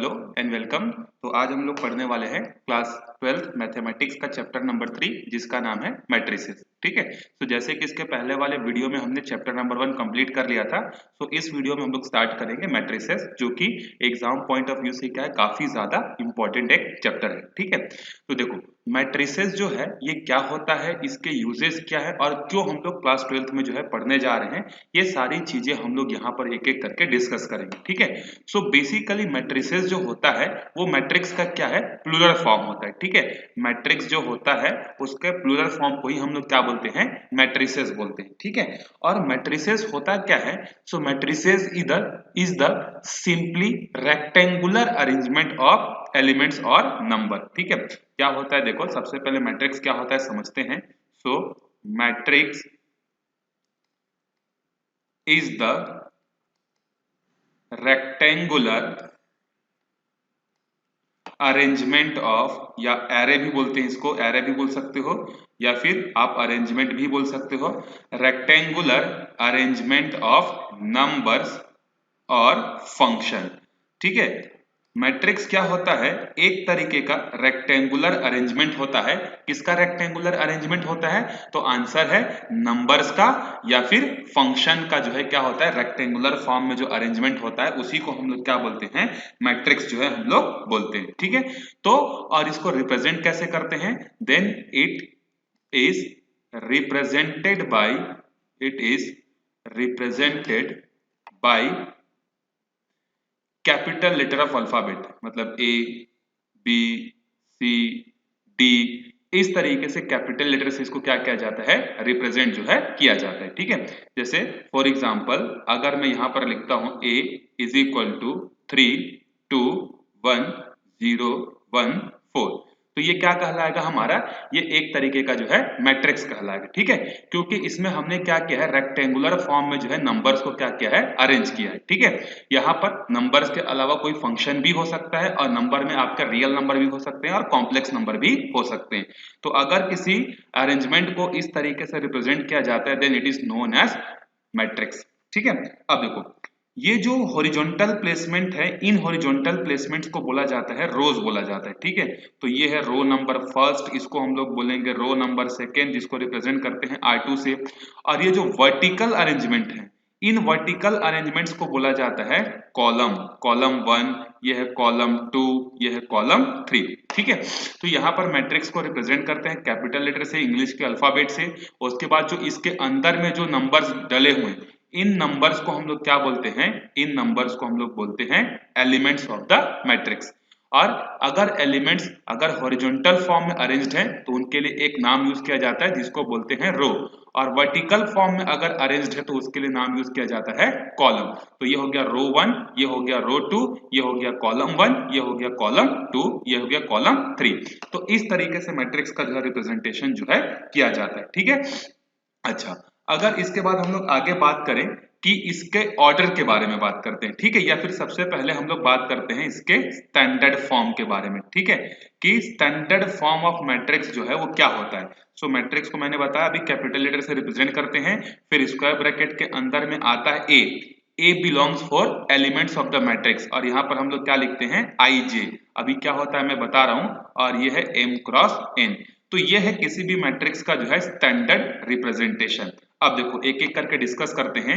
Hello and welcome. तो आज हम लोग पढ़ने वाले हैं क्लास 12 मैथमेटिक्स का चैप्टर नंबर 3 जिसका नाम है मैट्रिसेस। ठीक है, तो जैसे कि इसके पहले वाले वीडियो में हमने चैप्टर नंबर 1 कंप्लीट कर लिया था, तो इस वीडियो में हम लोग स्टार्ट करेंगे मैट्रिसेस, जो कि एग्जाम पॉइंट ऑफ व्यू से क्या है, काफी ज्यादा इंपॉर्टेंट एक चैप्टर है। ठीक है, तो देखो मैट्रिसेस जो है ये क्या होता है, इसके यूजेस क्या है और क्यों हम लोग क्लास 12 में जो है पढ़ने जा रहे हैं, ये सारी चीजें हम लोग यहाँ पर एक एक करके डिस्कस करेंगे। ठीक है, सो बेसिकली मैट्रिसेस जो होता है वो मैट्रिक्स का क्या है, प्लूरल फॉर्म होता है। ठीक है, मैट्रिक्स जो होता है उसके प्लूरल फॉर्म को ही हम लोग क्या बोलते हैं, मैट्रिसेस बोलते हैं। ठीक है, और मैट्रिसेस होता क्या है, so matrices is the simply rectangular arrangement of elements और नंबर। ठीक है, क्या होता है, देखो सबसे पहले मैट्रिक्स क्या होता है समझते हैं। So matrix is the rectangular arrangement of, या एरे भी बोलते हैं इसको, एरे भी बोल सकते हो या फिर आप अरेंजमेंट भी बोल सकते हो, रेक्टेंगुलर अरेंजमेंट ऑफ नंबर्स और फंक्शन। ठीक है, मैट्रिक्स क्या होता है, एक तरीके का रेक्टेंगुलर अरेंजमेंट होता है। किसका रेक्टेंगुलर अरेंजमेंट होता है, तो आंसर है नंबर्स का या फिर फंक्शन का जो है क्या होता है, रेक्टेंगुलर फॉर्म में जो अरेंजमेंट होता है उसी को हम लोग क्या बोलते हैं, मैट्रिक्स जो है हम लोग बोलते हैं। ठीक है, तो और इसको रिप्रेजेंट कैसे करते हैं, then it is represented by, it is represented by capital letter of alphabet, मतलब ए बी सी डी, इस तरीके से कैपिटल लेटर से इसको क्या किया जाता है, रिप्रेजेंट जो है किया जाता है। ठीक है, जैसे फॉर एग्जांपल अगर मैं यहां पर लिखता हूं a इज इक्वल टू 3 2 1 0 1 4, तो ये क्या कहलाएगा हमारा, ये एक तरीके का जो है मैट्रिक्स कहलाएगा। ठीक है, क्योंकि इसमें हमने क्या किया है, रेक्टेंगुलर फॉर्म में जो है नंबर्स को क्या किया है, अरेंज किया है। ठीक है, यहाँ पर नंबर्स के अलावा कोई फंक्शन भी हो सकता है और नंबर में आपका रियल नंबर भी हो सकते हैं और कॉम्प्लेक्स नंबर भी हो सकते हैं। तो अगर किसी अरेंजमेंट को इस तरीके से रिप्रेजेंट किया जाता है, then it is known as matrix. ठीक है, अब देखो ये जो हॉरिजॉन्टल प्लेसमेंट है, इन हॉरिजॉन्टल प्लेसमेंट्स को बोला जाता है रोज बोला जाता है। ठीक है, तो ये है रो नंबर फर्स्ट, इसको हम लोग बोलेंगे रो नंबर सेकेंड, जिसको रिप्रेजेंट करते हैं R2 से। और ये जो वर्टिकल अरेंजमेंट है, इन वर्टिकल अरेंजमेंट्स को बोला जाता है कॉलम, कॉलम 1, ये है कॉलम 2, ये है कॉलम 3। ठीक है, तो यहाँ पर मैट्रिक्स को रिप्रेजेंट करते हैं कैपिटल लेटर से, इंग्लिश के अल्फाबेट से। उसके बाद जो इसके अंदर में जो नंबर्स डले हुए हैं, इन नंबर्स को हम लोग क्या बोलते हैं, इन नंबर्स को हम लोग बोलते हैं एलिमेंट्स ऑफ द मैट्रिक्स। और अगर एलिमेंट्स अगर हॉरिजॉन्टल फॉर्म में अरेंज्ड हैं तो उनके लिए एक नाम यूज किया जाता है जिसको बोलते हैं रो, और वर्टिकल फॉर्म में अगर अरेंज्ड है तो उसके लिए नाम यूज किया जाता है कॉलम। तो ये हो गया रो 1, ये हो गया रो 2, ये हो गया कॉलम 1, ये हो गया कॉलम 2, ये हो गया कॉलम 3। तो इस तरीके से मैट्रिक्स का जो है रिप्रेजेंटेशन जो है किया जाता है। ठीक है, अच्छा अगर इसके बाद हम लोग आगे बात करें कि इसके ऑर्डर के बारे में बात करते हैं। ठीक है, या फिर सबसे पहले हम लोग बात करते हैं इसके स्टैंडर्ड फॉर्म के बारे में। ठीक है, कि स्टैंडर्ड फॉर्म ऑफ मैट्रिक्स जो है वो क्या होता है। सो मैट्रिक्स को मैंने बताया अभी कैपिटल लेटर से रिप्रेजेंट करते हैं, फिर स्क्वायर ब्रैकेट के अंदर में आता है a belongs for elements of the matrix, और यहाँ पर हम लोग क्या लिखते हैं आई जे। अभी क्या होता है मैं बता रहा हूं, और ये है m क्रॉस n। तो ये है किसी भी मैट्रिक्स का जो है स्टैंडर्ड रिप्रेजेंटेशन। अब देखो एक एक करके डिस्कस करते हैं।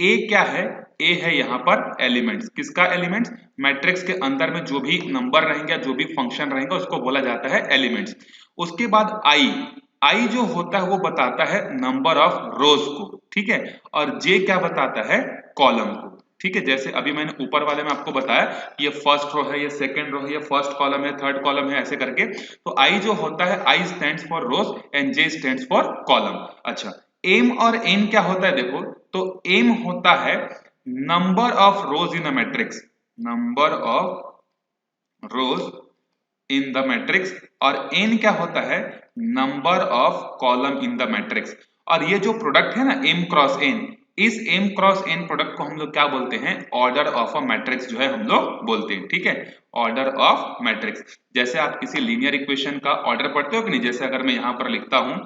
ए क्या है, ए है यहाँ पर एलिमेंट्स, किसका एलिमेंट्स, मैट्रिक्स के अंदर में जो भी नंबर रहेंगे, जो भी फंक्शन रहेंगे उसको बोला जाता है एलिमेंट्स। उसके बाद आई जो होता है वो बताता है नंबर ऑफ रोज को। ठीक है, और जे क्या बताता है, कॉलम को। ठीक है, जैसे अभी मैंने ऊपर वाले में आपको बताया ये फर्स्ट रो है, ये सेकंड रो है, ये फर्स्ट कॉलम है, थर्ड कॉलम है, ऐसे करके। तो आई जो होता है, I stands for rows and J stands for column. अच्छा, एम और एन क्या होता है, देखो तो एम होता है number of rows in a matrix, number of rows in the matrix, और एन क्या होता है, number of column in the matrix. और ये जो प्रोडक्ट है ना m क्रॉस n, इस m क्रॉस n प्रोडक्ट को हम लोग क्या बोलते हैं, ऑर्डर ऑफ अ मैट्रिक्स जो है हम लोग बोलते हैं। ठीक है, ऑर्डर ऑफ मैट्रिक्स। जैसे आप किसी लीनियर इक्वेशन का ऑर्डर पढ़ते हो कि नहीं, जैसे अगर मैं यहां पर लिखता हूं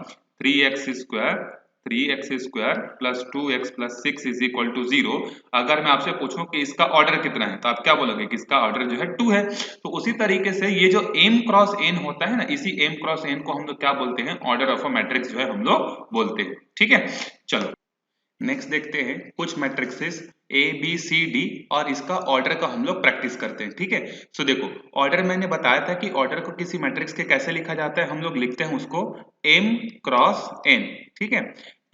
3x square 3x² plus 2x plus 6 is equal to 0। अगर मैं आपसे पूछूं कि इसका ऑर्डर कितना है तो आप क्या बोलोगे कि इसका ऑर्डर जो है 2 है। तो उसी तरीके से ये जो m क्रॉस n होता है ना, इसी m क्रॉस n को हम लोग क्या बोलते हैं, ऑर्डर ऑफ अ मैट्रिक्स जो है हम लोग बोलते हैं। ठीक है, चलो नेक्स्ट देखते हैं कुछ matrices A B C D और इसका ऑर्डर का हम लोग प्रैक्टिस करते हैं। ठीक है, सो देखो ऑर्डर मैंने बताया था कि ऑर्डर को किसी मैट्रिक्स के कैसे लिखा जाता है, हम लोग लिखते हैं उसको m क्रॉस n। ठीक है,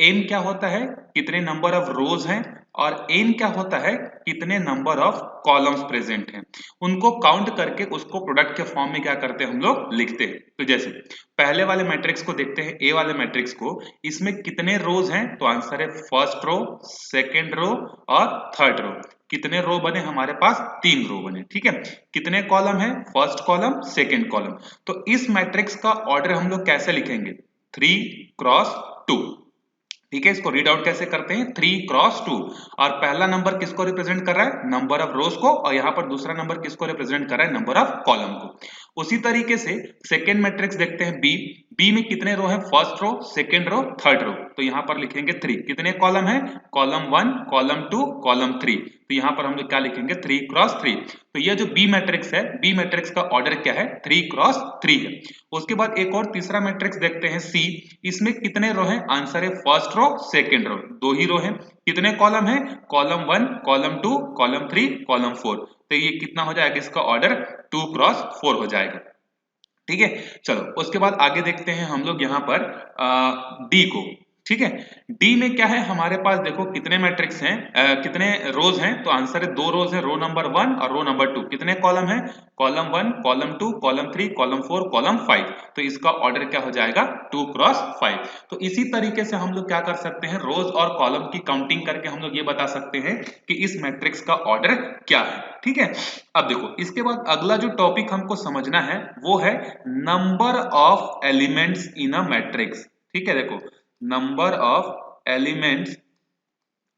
m क्या होता है, कितने नंबर ऑफ रोज हैं, और n क्या होता है, कितने नंबर ऑफ कॉलम्स प्रेजेंट हैं। उनको काउंट करके उसको प्रोडक्ट के फॉर्म में क्या करते हैं, हम लोग लिखते हैं। तो जैसे पहले वाले मैट्रिक्स को देखते हैं, ए वाले मैट्रिक्स को, इसमें कितने रोज हैं, तो आंसर है फर्स्ट रो, सेकेंड रो और थर्ड रो। कितने रो बने हमारे पास, 3 रो बने। ठीक है, कितने कॉलम है, फर्स्ट कॉलम सेकेंड कॉलम। तो इस मैट्रिक्स का ऑर्डर हम लोग कैसे लिखेंगे, 3 क्रॉस 2। ठीक है, इसको रीड आउट कैसे करते हैं, 3 क्रॉस 2। और पहला नंबर किसको रिप्रेजेंट कर रहा है, नंबर ऑफ रोज को, और यहाँ पर दूसरा नंबर किसको रिप्रेजेंट कर रहा है, नंबर ऑफ कॉलम को। उसी तरीके से सेकेंड मैट्रिक्स देखते हैं बी। बी में कितने रो है, first row, second row, third row. तो यहाँ पर लिखेंगे 3। कितने कॉलम है, कॉलम 1, कॉलम 2, कॉलम 3। तो यहाँ पर हम लोग क्या लिखेंगे, 3 क्रॉस 3। तो ये जो बी मैट्रिक्स है, बी मैट्रिक्स का ऑर्डर क्या है, 3 क्रॉस 3 है। उसके बाद एक और तीसरा मैट्रिक्स देखते हैं सी। इसमें कितने रो हैं, आंसर है फर्स्ट रो, सेकेंड रो, 2 ही रो है। कितने कॉलम है, कॉलम 1, कॉलम 2, कॉलम 3, कॉलम 4। तो ये कितना हो जाएगा, इसका ऑर्डर 2 क्रॉस 4 हो जाएगा। ठीक है, चलो उसके बाद आगे देखते हैं हम लोग यहाँ पर डी को। ठीक है, डी में क्या है हमारे पास, देखो कितने मैट्रिक्स हैं, कितने रोज हैं, तो आंसर है 2 रोज है, रो नंबर 1 और रो नंबर 2। कितने कॉलम है, column 1, column 2, column 3, column 4, column 5। तो इसका ऑर्डर क्या हो जाएगा, 2 क्रॉस 5। तो इसी तरीके से हम लोग क्या कर सकते हैं, रोज और कॉलम की काउंटिंग करके हम लोग ये बता सकते हैं कि इस मैट्रिक्स का ऑर्डर क्या है। ठीक है, अब देखो इसके बाद अगला जो टॉपिक हमको समझना है वो है number of elements in a matrix. ठीक है, देखो number of elements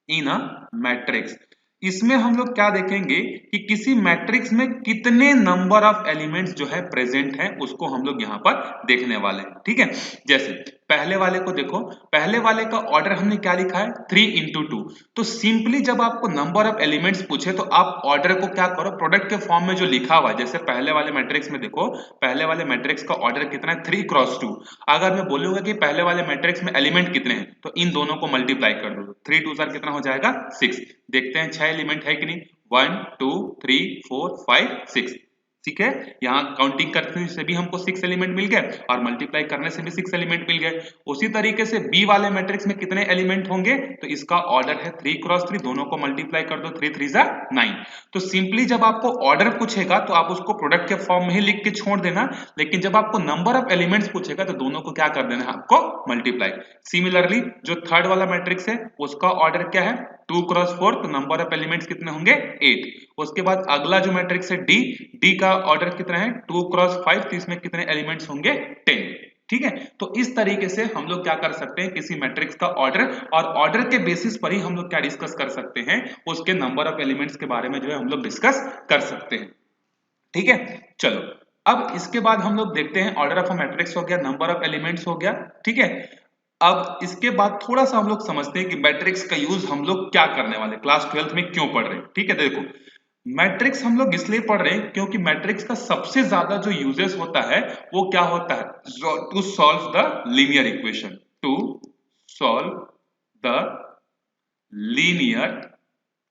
in a matrix, इसमें हम लोग क्या देखेंगे कि किसी मैट्रिक्स में कितने नंबर ऑफ एलिमेंट्स जो है प्रेजेंट हैं, उसको हम लोग यहाँ पर देखने वाले हैं। ठीक है, जैसे पहले वाले को देखो, पहले वाले का ऑर्डर हमने क्या लिखा है, 3 into 2। तो सिंपली जब आपको नंबर ऑफ एलिमेंट्स पूछे तो आप ऑर्डर को क्या करो, प्रोडक्ट के फॉर्म में जो लिखा हुआ है, जैसे पहले वाले मैट्रिक्स में देखो, पहले वाले मैट्रिक्स का ऑर्डर कितना है, 3 क्रॉस 2। अगर मैं बोलूंगा कि पहले वाले मैट्रिक्स में एलिमेंट कितने हैं, तो इन दोनों को मल्टीप्लाई कर दो, 3 2 कितना हो जाएगा, 6। देखते हैं 6 एलिमेंट है कि नहीं, 1 2 3 4 5 6। ठीक है, यहाँ काउंटिंग करने से भी हमको 6 एलिमेंट मिल गए और मल्टीप्लाई करने से भी 6 एलिमेंट मिल गए। उसी तरीके से बी वाले मैट्रिक्स में कितने एलिमेंट होंगे, तो इसका ऑर्डर है 3 क्रॉस 3। दोनों को मल्टीप्लाई कर दो, 3 3 9। तो सिंपली जब आपको ऑर्डर पूछेगा तो आप उसको प्रोडक्ट के फॉर्म में ही लिख के छोड़ देना, लेकिन जब आपको नंबर ऑफ एलिमेंट्स पूछेगा तो दोनों को क्या कर देना है, आपको मल्टीप्लाई। सिमिलरली जो थर्ड वाला मैट्रिक्स है उसका ऑर्डर क्या है, 2 क्रॉस 4। तो नंबर ऑफ एलिमेंट्स कितने होंगे, 8। उसके बाद अगला जो मैट्रिक्स है डी, डी का ऑर्डर कितना है, 2 क्रॉस 5। तो इसमें कितने एलिमेंट्स होंगे, 10। ठीक है, तो इस तरीके से हम लोग क्या कर सकते हैं, किसी मैट्रिक्स का ऑर्डर, और ऑर्डर के बेसिस पर ही हम लोग क्या डिस्कस कर सकते हैं, उसके नंबर ऑफ एलिमेंट्स के बारे में जो है हम लोग डिस्कस कर सकते हैं। ठीक है, चलो अब इसके बाद हम लोग देखते हैं, ऑर्डर ऑफ अ मैट्रिक्स हो गया, नंबर ऑफ एलिमेंट्स हो गया। ठीक है, अब इसके बाद थोड़ा सा हम लोग समझते हैं कि मैट्रिक्स का यूज हम लोग क्या करने वाले, क्लास 12th में क्यों पढ़ रहे हैं। ठीक है, देखो मैट्रिक्स हम लोग इसलिए पढ़ रहे हैं क्योंकि मैट्रिक्स का सबसे ज्यादा जो यूजेस होता है वो क्या होता है, to solve the linear equation, to solve the linear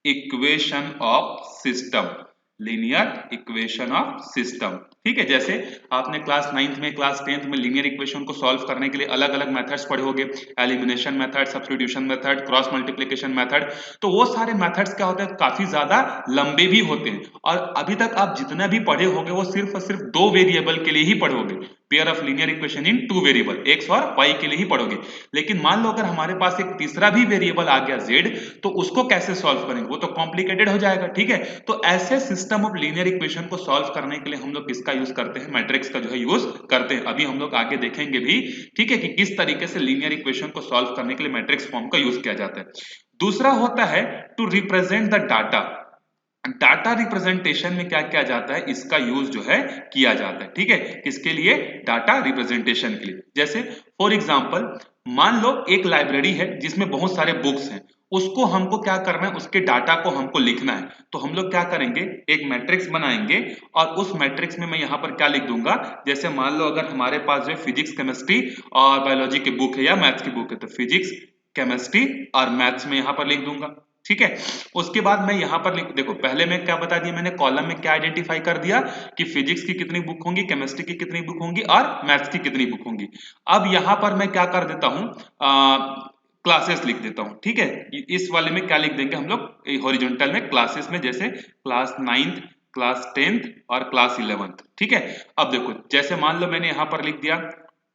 equation of system, linear equation of system. ठीक है, जैसे आपने क्लास 9th में, क्लास 10th में लीनियर इक्वेशन को सॉल्व करने के लिए अलग अलग मेथड्स पढ़े होंगे, elimination method, substitution method, cross multiplication method. तो वो सारे मेथड्स क्या होते हैं, काफी ज्यादा लंबे भी होते हैं, और अभी तक आप जितना भी पढ़े होंगे वो सिर्फ और सिर्फ 2 वेरिएबल के लिए ही पढ़ोगे, pair of linear equation in 2 variable, x और y के लिए ही पढ़ोगे। लेकिन मान लो अगर हमारे पास एक तीसरा भी वेरिएबल आ गया z, तो उसको कैसे सॉल्व करेंगे, वो तो कॉम्प्लिकेटेड हो जाएगा। ठीक है, तो ऐसे सिस्टम ऑफ लीनियर इक्वेशन को सॉल्व करने के लिए हम लोग किसका यूज करते हैं, मैट्रिक्स का जो है यूज करते हैं। अभी हम लोग आगे देखेंगे भी, ठीक है, कि किस तरीके से लीनियर इक्वेशन को सॉल्व करने के लिए मैट्रिक्स फॉर्म का यूज किया जाता है। दूसरा होता है to represent the data, data representation में क्या किया जाता है, इसका यूज जो है किया जाता है। ठीक है, किसके लिए, डाटा रिप्रेजेंटेशन के लिए। जैसे फॉर एग्जांपल मान लो एक लाइब्रेरी है जिसमें बहुत सारे बुक्स हैं, उसको हमको क्या करना है, उसके डाटा को हमको लिखना है। तो हम लोग क्या करेंगे, एक मैट्रिक्स बनाएंगे और उस मैट्रिक्स में मैं यहाँ पर क्या लिख दूंगा, जैसे मान लो अगर हमारे पास जो है फिजिक्स केमिस्ट्री और बायोलॉजी की बुक है या मैथ्स की बुक है, तो फिजिक्स केमिस्ट्री और मैथ्स में यहाँ पर लिख दूंगा। ठीक है, उसके बाद मैं यहाँ पर लिख, देखो पहले मैं क्या बता दिया मैंने, कॉलम में क्या आइडेंटिफाई कर दिया कि फिजिक्स की कितनी बुक होंगी, केमिस्ट्री की कितनी बुक होंगी और मैथ्स की कितनी बुक होंगी। अब यहाँ पर मैं क्या कर देता हूँ, क्लासेस लिख देता हूँ। ठीक है, इस वाले में क्या लिख देंगे हम लोग, हॉरिजॉन्टल में क्लासेस में, जैसे क्लास 9th, क्लास 10th और क्लास 11th। ठीक है, अब देखो जैसे मान लो मैंने यहाँ पर लिख दिया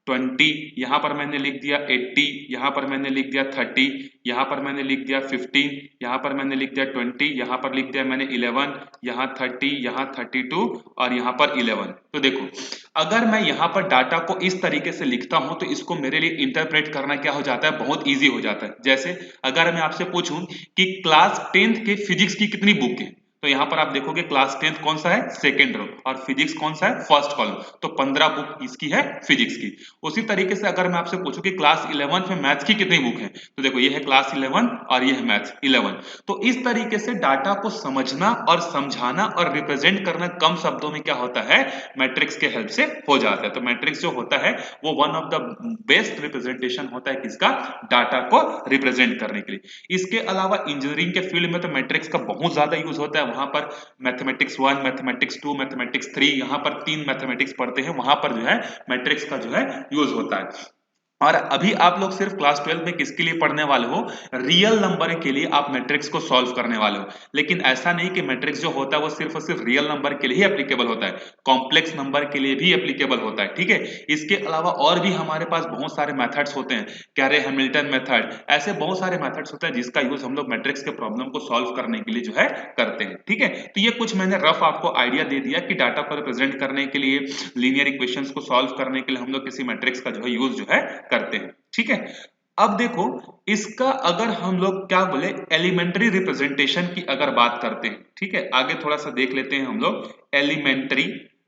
20, यहाँ पर मैंने लिख दिया 80, यहाँ पर मैंने लिख दिया 30, यहाँ पर मैंने लिख दिया 15, यहाँ पर मैंने लिख दिया 20, यहाँ पर लिख दिया मैंने 11, यहाँ 30, यहाँ 32 और यहाँ पर 11। तो देखो अगर मैं यहाँ पर डाटा को इस तरीके से लिखता हूं तो इसको मेरे लिए इंटरप्रेट करना क्या हो जाता है, बहुत इजी हो जाता है। जैसे अगर मैं आपसे पूछूं कि क्लास 10th के फिजिक्स की कितनी बुक है, तो यहाँ पर आप देखोगे क्लास 10th कौन सा है, सेकेंड रो, और फिजिक्स कौन सा है, फर्स्ट कॉलम, तो 15 बुक इसकी है फिजिक्स की। उसी तरीके से अगर मैं आपसे पूछूं कि क्लास 11th में मैथ्स की कितनी बुक है, तो देखो ये है क्लास 11 और ये है मैथ्स 11। तो इस तरीके से डाटा को समझना और समझाना और रिप्रेजेंट करना कम शब्दों में क्या होता है, मैट्रिक्स के हेल्प से हो जाता है। तो मैट्रिक्स जो होता है वो one of the best representation होता है किसका, डाटा को रिप्रेजेंट करने के लिए। इसके अलावा इंजीनियरिंग के फील्ड में तो मैट्रिक्स का बहुत ज्यादा यूज होता है। वहां पर मैथमेटिक्स 1, मैथमेटिक्स 2, मैथमेटिक्स 3, यहाँ पर 3 मैथमेटिक्स पढ़ते हैं, वहां पर जो है मैट्रिक्स का जो है यूज होता है। और अभी आप लोग सिर्फ क्लास 12 में किसके लिए पढ़ने वाले हो, रियल नंबर के लिए आप मैट्रिक्स को सॉल्व करने वाले हो। लेकिन ऐसा नहीं कि मैट्रिक्स जो होता है वो सिर्फ और सिर्फ रियल नंबर के लिए ही एप्लीकेबल होता है, कॉम्प्लेक्स नंबर के लिए भी एप्लीकेबल होता है। ठीक है, इसके अलावा और भी हमारे पास बहुत सारे मेथड्स होते हैं, कैरे हैमिल्टन मेथड, ऐसे बहुत सारे मेथड्स होते हैं जिसका यूज हम लोग मैट्रिक्स के प्रॉब्लम को सॉल्व करने के लिए जो है करते हैं। ठीक है, तो ये कुछ मैंने रफ आपको आइडिया दे दिया कि डाटा को रिप्रेजेंट करने के लिए, लीनियर इक्वेशंस को सॉल्व करने के लिए हम लोग किसी मैट्रिक्स का जो है यूज जो है करते हैं। ठीक है, अब देखो इसका अगर हम लोग क्या बोले, एलिमेंट्री रिप्रेजेंटेशन की अगर बात करते हैं, ठीक है, आगे थोड़ा सा देख लेते हैं हम लोग एलिमेंट्री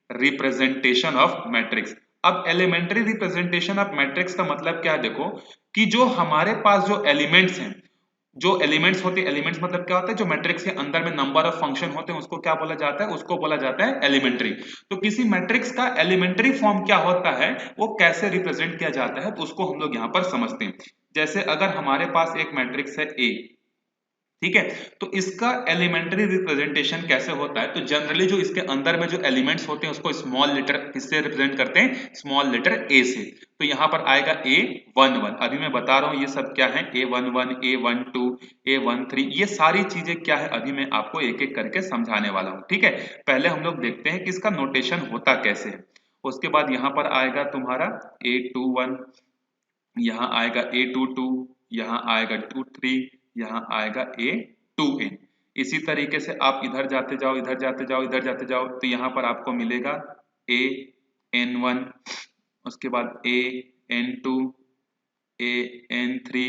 रिप्रेजेंटेशन ऑफ मैट्रिक्स। अब एलिमेंट्री रिप्रेजेंटेशन ऑफ मैट्रिक्स का मतलब क्या है, देखो कि जो हमारे पास जो एलिमेंट्स हैं, जो एलिमेंट्स होते हैं, एलिमेंट्स मतलब क्या होता है, जो मैट्रिक्स के अंदर में नंबर ऑफ फंक्शन होते हैं उसको क्या बोला जाता है, उसको बोला जाता है एलिमेंट्री। तो किसी मैट्रिक्स का एलिमेंट्री फॉर्म क्या होता है, वो कैसे रिप्रेजेंट किया जाता है, तो उसको हम लोग यहाँ पर समझते हैं। जैसे अगर हमारे पास एक मैट्रिक्स है ए, ठीक है, तो इसका एलिमेंट्री रिप्रेजेंटेशन कैसे होता है, तो जनरली जो इसके अंदर में जो एलिमेंट्स होते हैं उसको स्मॉल लेटर किससे रिप्रेजेंट करते हैं, स्मॉल लेटर ए से। तो यहाँ पर आएगा A11, अभी मैं बता रहा हूँ ये सब क्या है, A11, A12, A13, ये सारी चीजें क्या है अभी मैं आपको एक एक करके समझाने वाला हूँ। ठीक है, पहले हम लोग देखते हैं कि इसका नोटेशन होता कैसे है। उसके बाद यहाँ पर आएगा तुम्हारा A21, यहाँ आएगा A22, यहाँ आएगा 23, यहाँ आएगा A2n। इसी तरीके से आप इधर जाते जाओ, इधर जाते जाओ, इधर जाते जाओ, तो यहाँ पर आपको मिलेगा AN1, उसके बाद AN2, AN3,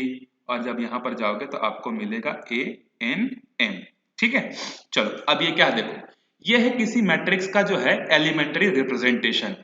और जब यहाँ पर जाओगे तो आपको मिलेगा ANM। ठीक है, चलो अब ये क्या है, देखो ये है किसी मैट्रिक्स का जो है एलिमेंट्री रिप्रेजेंटेशन।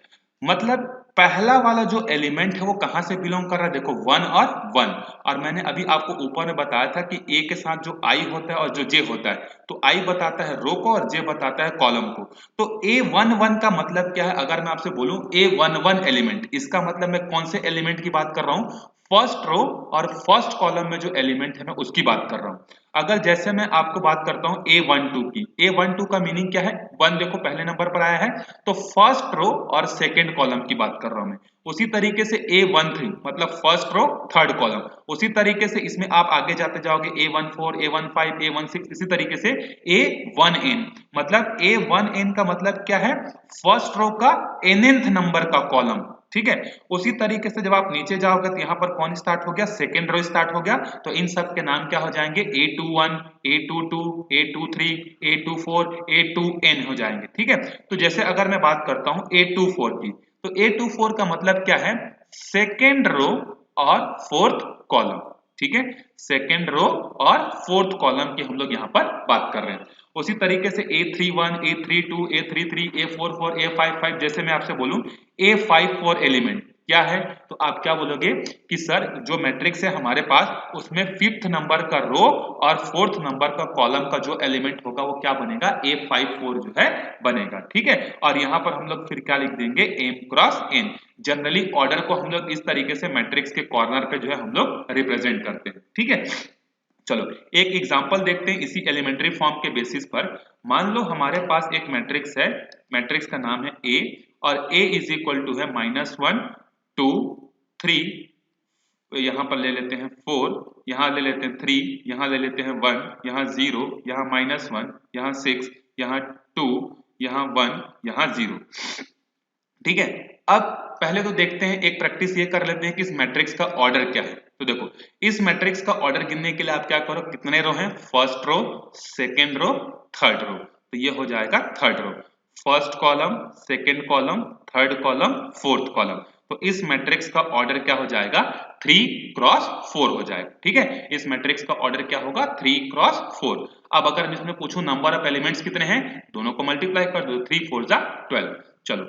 मतलब पहला वाला जो एलिमेंट है वो कहां से बिलोंग कर रहा है, देखो 1 और 1। और मैंने अभी आपको ऊपर में बताया था कि ए के साथ जो आई होता है और जो जे होता है, तो आई बताता है रो को और जे बताता है कॉलम को। तो A11 का मतलब क्या है, अगर मैं आपसे बोलूं A11 एलिमेंट, इसका मतलब मैं कौन से एलिमेंट की बात कर रहा हूं, फर्स्ट रो और फर्स्ट कॉलम में जो एलिमेंट है मैं उसकी बात कर रहा हूं। अगर जैसे मैं आपको बात करता हूं A12 की, A12 का मीनिंग क्या है, 1 देखो पहले नंबर पर आया है, तो फर्स्ट रो और सेकंड कॉलम की बात कर रहा हूं मैं। उसी तरीके से A13 मतलब फर्स्ट रो थर्ड कॉलम। उसी तरीके से इसमें आप आगे जाते जाओगे A14, A15, A16, इसी तरीके से A1n मतलब A1n का मतलब क्या है, फर्स्ट रो का nth नंबर का कॉलम। ठीक है, उसी तरीके से जब आप नीचे जाओगे तो यहाँ पर कौन स्टार्ट हो गया, सेकेंड रो स्टार्ट हो गया। तो इन सब के नाम क्या हो जाएंगे, A21, A22, A23, A24, A2n हो जाएंगे। ठीक है, तो जैसे अगर मैं बात करता हूं A24 की, तो A24 का मतलब क्या है, सेकेंड रो और फोर्थ कॉलम। ठीक है, सेकेंड रो और फोर्थ कॉलम की हम लोग यहाँ पर बात कर रहे हैं। उसी तरीके से A31, A32, A33, A44, A55, जैसे मैं आपसे बोलूं A54 एलिमेंट, क्या है, तो आप क्या बोलोगे कि सर जो मैट्रिक्स है हमारे पास उसमें 5th नंबर का रो और 4th नंबर का कॉलम का जो एलिमेंट होगा वो क्या बनेगा, A54 जो है बनेगा। ठीक है, और यहाँ पर हम लोग फिर क्या लिख देंगे, m cross n। Generally order को हम लोग इस तरीके से मैट्रिक्स के कॉर्नर पे जो है हम लोग रिप्रेजेंट करते हैं। ठीक है, चलो एक एग्जांपल देखते हैं इसी एलिमेंट्री फॉर्म के बेसिस पर। मान लो हमारे पास एक मैट्रिक्स है, मैट्रिक्स का नाम है A और A इज इक्वल टू है -1 2 3, यहाँ पर ले लेते हैं 4, यहाँ ले लेते हैं 3, यहाँ ले लेते हैं 1, यहाँ 0, यहाँ -1, यहाँ 6, यहाँ 2, यहाँ 1, यहाँ 0। ठीक है, अब पहले तो देखते हैं, एक प्रैक्टिस ये कर लेते हैं कि इस मैट्रिक्स का ऑर्डर क्या है। तो देखो इस मैट्रिक्स का ऑर्डर गिनने के लिए आप क्या करो, कितने रो हैं, first row, second row, third row. तो ये हो जाएगा third row, first column, second column, third column, fourth column. तो इस मैट्रिक्स का ऑर्डर क्या हो जाएगा, 3 क्रॉस 4 हो जाएगा। ठीक है, इस मैट्रिक्स का ऑर्डर क्या होगा, 3 क्रॉस 4। अब अगर मैं इसमें पूछूं नंबर ऑफ एलिमेंट्स कितने हैं, दोनों को मल्टीप्लाई कर दो, 3 4 जा 12। चलो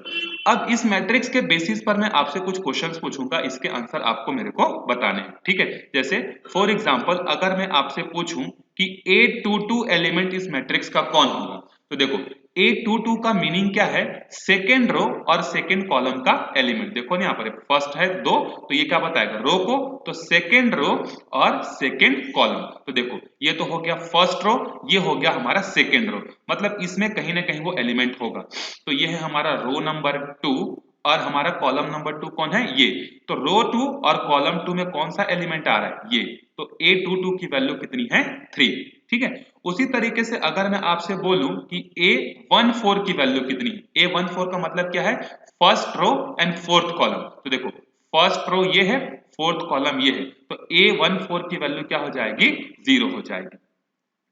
अब इस मैट्रिक्स के बेसिस पर मैं आपसे कुछ क्वेश्चंस पूछूंगा, इसके आंसर आपको मेरे को बताने हैं। ठीक है, जैसे फॉर एग्जांपल अगर मैं आपसे पूछूं कि A22 एलिमेंट इस मैट्रिक्स का कौन होगा, तो देखो A22 का मीनिंग क्या है, सेकेंड रो और सेकेंड कॉलम का एलिमेंट। देखो ना यहाँ पर फर्स्ट है 2, तो ये क्या बताएगा, रो को, तो सेकेंड रो और सेकेंड कॉलम। तो देखो ये तो हो गया फर्स्ट रो, ये हो गया हमारा सेकेंड रो, मतलब इसमें कहीं ना कहीं वो एलिमेंट होगा। तो ये है हमारा रो नंबर 2 और हमारा कॉलम नंबर 2 कौन है, ये। तो रो 2 और कॉलम 2 में कौन सा एलिमेंट आ रहा है, ये। तो A22 की वैल्यू कितनी है, 3। ठीक है, उसी तरीके से अगर मैं आपसे बोलूं कि A14 की वैल्यू कितनी है, A14 का मतलब क्या है, first row and fourth column. तो देखो फर्स्ट रो ये है, फोर्थ कॉलम ये है, तो A14 की वैल्यू क्या हो जाएगी, 0 हो जाएगी।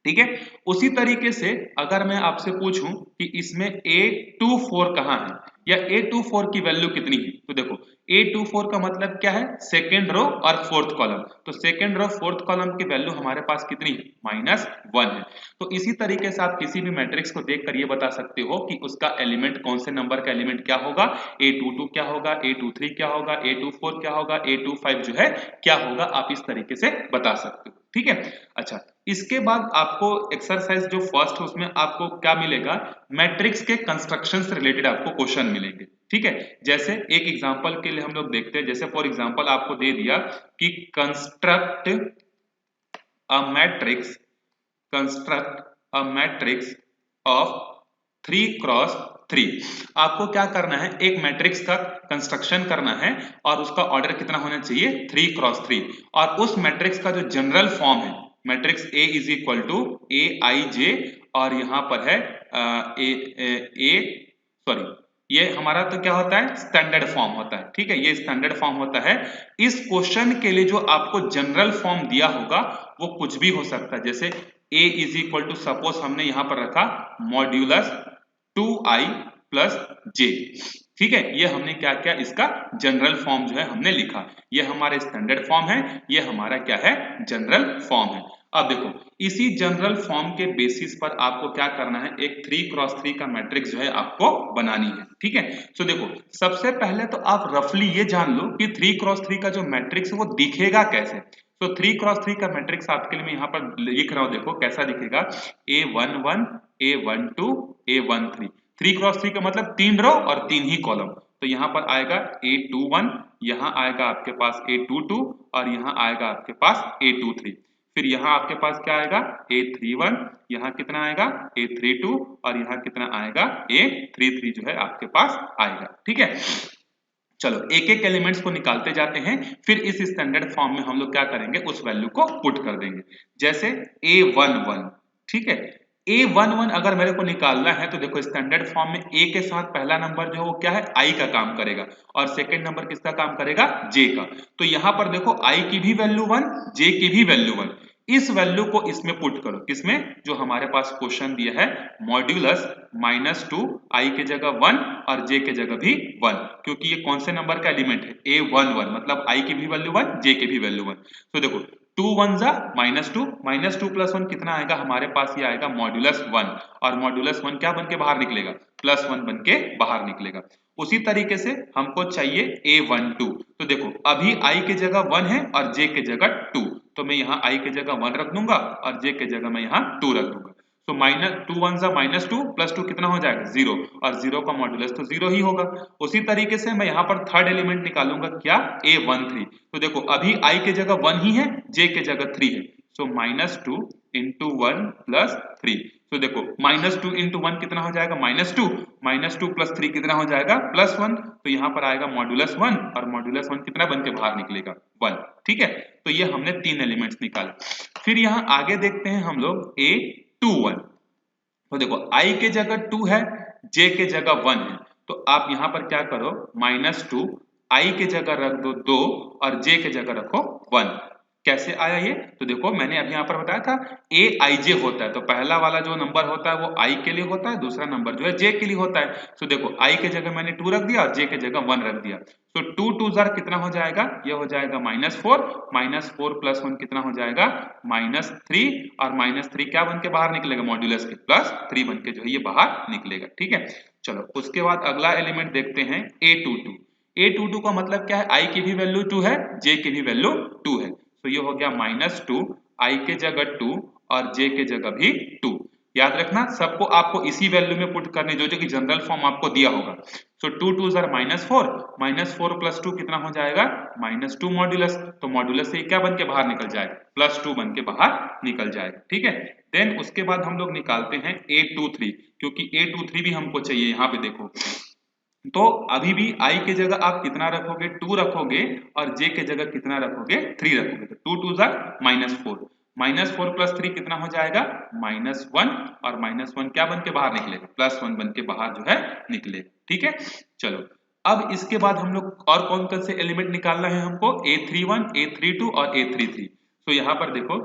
ठीक है, उसी तरीके से अगर मैं आपसे पूछूं कि इसमें A24 कहां है या A24 की वैल्यू कितनी है, तो देखो A24 का मतलब क्या है, सेकेंड रो और फोर्थ कॉलम। तो सेकेंड रो फोर्थ कॉलम की वैल्यू हमारे पास कितनी है, -1 है। तो इसी तरीके से आप किसी भी मैट्रिक्स को देखकर ये बता सकते हो कि उसका एलिमेंट कौन से नंबर का एलिमेंट क्या होगा, A22 क्या होगा, A23 क्या होगा, A24 क्या होगा, A25 जो है क्या होगा, आप इस तरीके से बता सकते हो। ठीक है, अच्छा इसके बाद आपको एक्सरसाइज जो फर्स्ट है उसमें आपको क्या मिलेगा, मैट्रिक्स के कंस्ट्रक्शन से रिलेटेड आपको क्वेश्चन मिलेंगे। ठीक है, जैसे एक एग्जांपल के लिए हम लोग देखते हैं, जैसे फॉर एग्जांपल आपको दे दिया कि construct a matrix, construct a matrix of 3 cross 3। आपको क्या करना है, एक मैट्रिक्स का कंस्ट्रक्शन करना है और उसका ऑर्डर कितना होना चाहिए, 3 क्रॉस 3। और उस मैट्रिक्स का जो जनरल फॉर्म है, matrix A is equal to AIJ, और यहाँ पर है सॉरी ये हमारा तो क्या होता है, स्टैंडर्ड फॉर्म होता है। ठीक है, ये स्टैंडर्ड फॉर्म होता है। इस क्वेश्चन के लिए जो आपको जनरल फॉर्म दिया होगा वो कुछ भी हो सकता है, जैसे A is equal to, suppose हमने यहां पर रखा मॉड्यूलस 2I प्लस J। ठीक है, ये हमने क्या किया, इसका जनरल फॉर्म जो है हमने लिखा, ये हमारा स्टैंडर्ड फॉर्म है, ये हमारा क्या है, जनरल फॉर्म है। अब देखो इसी जनरल फॉर्म के बेसिस पर आपको क्या करना है, एक 3 क्रॉस 3 का मैट्रिक्स जो है आपको बनानी है। ठीक है, तो देखो सबसे पहले तो आप रफली ये जान लो कि 3 क्रॉस 3 का जो मैट्रिक्स है वो दिखेगा कैसे। तो 3 क्रॉस 3 का मैट्रिक्स आपके लिए मैं यहाँ पर लिख रहा हूँ, देखो कैसा दिखेगा, A11 A12 A13। 3 क्रॉस 3 का मतलब 3 रो और 3 ही कॉलम। तो यहाँ पर आएगा A21, यहाँ आएगा आपके पास A22 और यहाँ आएगा आपके पास A23। फिर यहाँ आपके पास क्या आएगा, A31, यहाँ कितना आएगा A32 और यहाँ कितना आएगा A33 जो है आपके पास आएगा। ठीक है, चलो एक एक एलिमेंट्स को निकालते जाते हैं, फिर इस स्टैंडर्ड फॉर्म में हम लोग क्या करेंगे, उस वैल्यू को पुट कर देंगे। जैसे A11, ठीक है, A11 अगर मेरे को निकालना है तो देखो स्टैंडर्ड फॉर्म में A के साथ पहला नंबर जो है वो क्या है, I का काम करेगा, और सेकंड नंबर किसका काम करेगा, J का। तो यहाँ पर देखो I की भी वैल्यू 1, J की भी वैल्यू 1। इस वैल्यू को इसमें पुट करो, किसमें, जो हमारे पास क्वेश्चन दिया है, मॉड्यूलस -2 I के जगह 1 और J के जगह भी 1, क्योंकि ये कौन से नंबर का एलिमेंट है, A11, मतलब I की भी वैल्यू 1, J की भी वैल्यू 1। तो देखो 2 1 जा -2, -2 प्लस 1 कितना आएगा, हमारे पास ये आएगा मॉड्यूलस 1, और मॉड्यूलस 1 क्या बन के बाहर निकलेगा, +1 बन के बाहर निकलेगा। उसी तरीके से हमको चाहिए A12। तो देखो अभी I के जगह 1 है और J के जगह 2, तो मैं यहाँ I के जगह 1 रख दूंगा और J के जगह मैं यहाँ 2 रख दूंगा। तो माइनस 2 1 सा -2 +2 कितना हो जाएगा 0, और 0 का मॉड्यूलस तो 0 ही होगा। उसी तरीके से मैं यहाँ पर थर्ड एलिमेंट निकालूंगा क्या, A13। तो देखो अभी I के जगह 1 ही है, J के जगह 3 है, सो -2 × 1 + 3। तो देखो -2 × 1 कितना हो जाएगा -2, -2 + 3 कितना हो जाएगा +1। तो यहाँ पर आएगा मॉड्यूलस 1 और मॉड्यूलस 1 कितना बन के बाहर निकलेगा 1। ठीक है, तो ये हमने 3 एलिमेंट्स निकाले। फिर यहाँ आगे देखते हैं हम लोग A21। तो देखो I के जगह 2 है, J के जगह 1 है, तो आप यहाँ पर क्या करो -2 I के जगह रख दो 2 और J के जगह रखो 1। कैसे आया ये, तो देखो मैंने अभी यहाँ पर बताया था Aij होता है, तो पहला वाला जो नंबर होता है वो I के लिए होता है, दूसरा नंबर जो है J के लिए होता है। तो देखो I के जगह मैंने 2 रख दिया और J के जगह 1 रख दिया। तो 2 2 जार कितना हो जाएगा, ये हो जाएगा -4, -4 + 1 कितना हो जाएगा -3, और -3 क्या बन के बाहर निकलेगा मॉड्यूलस के +3 बन के जो है ये बाहर निकलेगा। ठीक है, चलो उसके बाद अगला एलिमेंट देखते हैं A22। A22 का मतलब क्या है, I की भी वैल्यू 2 है, J की भी वैल्यू 2 है, तो ये हो गया -2, I के जगह 2 और J के जगह भी 2। याद रखना सबको आपको इसी वैल्यू में पुट करने जो कि जनरल फॉर्म आपको दिया होगा। सो 2 2 जार -4, -4 + 2 कितना हो जाएगा -2 मॉड्यूलस, तो मॉड्यूलस से क्या बन के बाहर निकल जाएगा +2 बन के बाहर निकल जाएगा। ठीक है, देन उसके बाद हम लोग निकालते हैं A23, क्योंकि A23 भी हमको चाहिए। यहाँ पे देखो तो अभी भी I के जगह आप कितना रखोगे 2 रखोगे और J के जगह कितना रखोगे 3 रखोगे, तो 2 2 जार -4, -4 + 3 कितना हो जाएगा -1, और -1 क्या बन के बाहर निकलेगा +1 बन के बाहर जो है निकलेगा। ठीक है, चलो अब इसके बाद हम लोग और कौन कौन से एलिमेंट निकालना है हमको, A31, A32 और A33। तो यहाँ पर देखो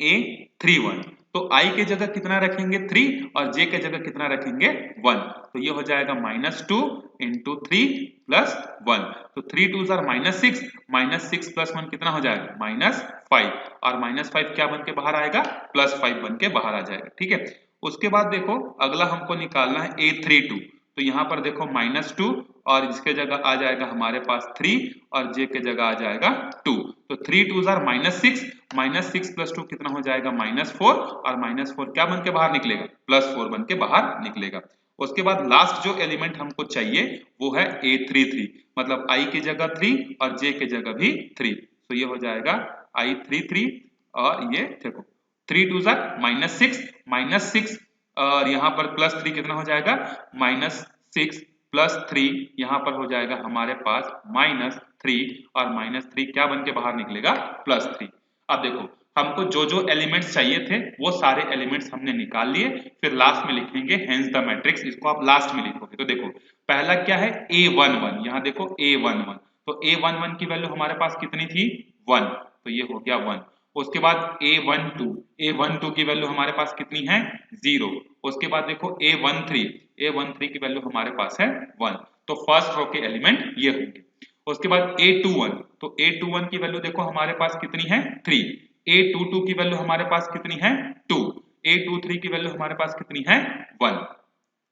A31, तो I के जगह कितना रखेंगे 3 और J के जगह कितना रखेंगे 1, तो ये हो जाएगा -2 × 3 + 1, तो 3 2 जार -6, -6 + 1 कितना हो जाएगा -5, और -5 क्या बन के बाहर आएगा +5 बन के बाहर आ जाएगा। ठीक है, उसके बाद देखो अगला हमको निकालना है A32। तो यहाँ पर देखो -2 और इसके जगह आ जाएगा हमारे पास 3 और J के जगह आ जाएगा 2, तो 3 2 जार -6, -6 + 2 कितना हो जाएगा -4, और -4 क्या बन के बाहर निकलेगा +4 बन के बाहर निकलेगा। उसके बाद लास्ट जो एलिमेंट हमको चाहिए वो है A33, मतलब I की जगह 3 और J के जगह भी 3, तो ये हो जाएगा I33, और ये देखो 3 2 जार -6 और यहाँ पर +3 कितना हो जाएगा -6 + 3, यहाँ पर हो जाएगा हमारे पास -3, और -3 क्या बन के बाहर निकलेगा +3। अब देखो हमको जो जो एलिमेंट्स चाहिए थे वो सारे एलिमेंट्स हमने निकाल लिए, फिर लास्ट में लिखेंगे हेंस द मैट्रिक्स, इसको आप लास्ट में लिखोगे। तो देखो पहला क्या है A11, यहाँ देखो A11, तो A11 की वैल्यू हमारे पास कितनी थी 1, तो ये हो गया 1। उसके बाद A12 की वैल्यू हमारे पास कितनी है 0। उसके बाद देखो A13 की वैल्यू हमारे पास है 1, तो फर्स्ट रो के एलिमेंट ये होंगे। उसके बाद A21, तो A21 की वैल्यू देखो हमारे पास कितनी है 3, A22 की वैल्यू हमारे पास कितनी है 2, A23 की वैल्यू हमारे पास कितनी है 1।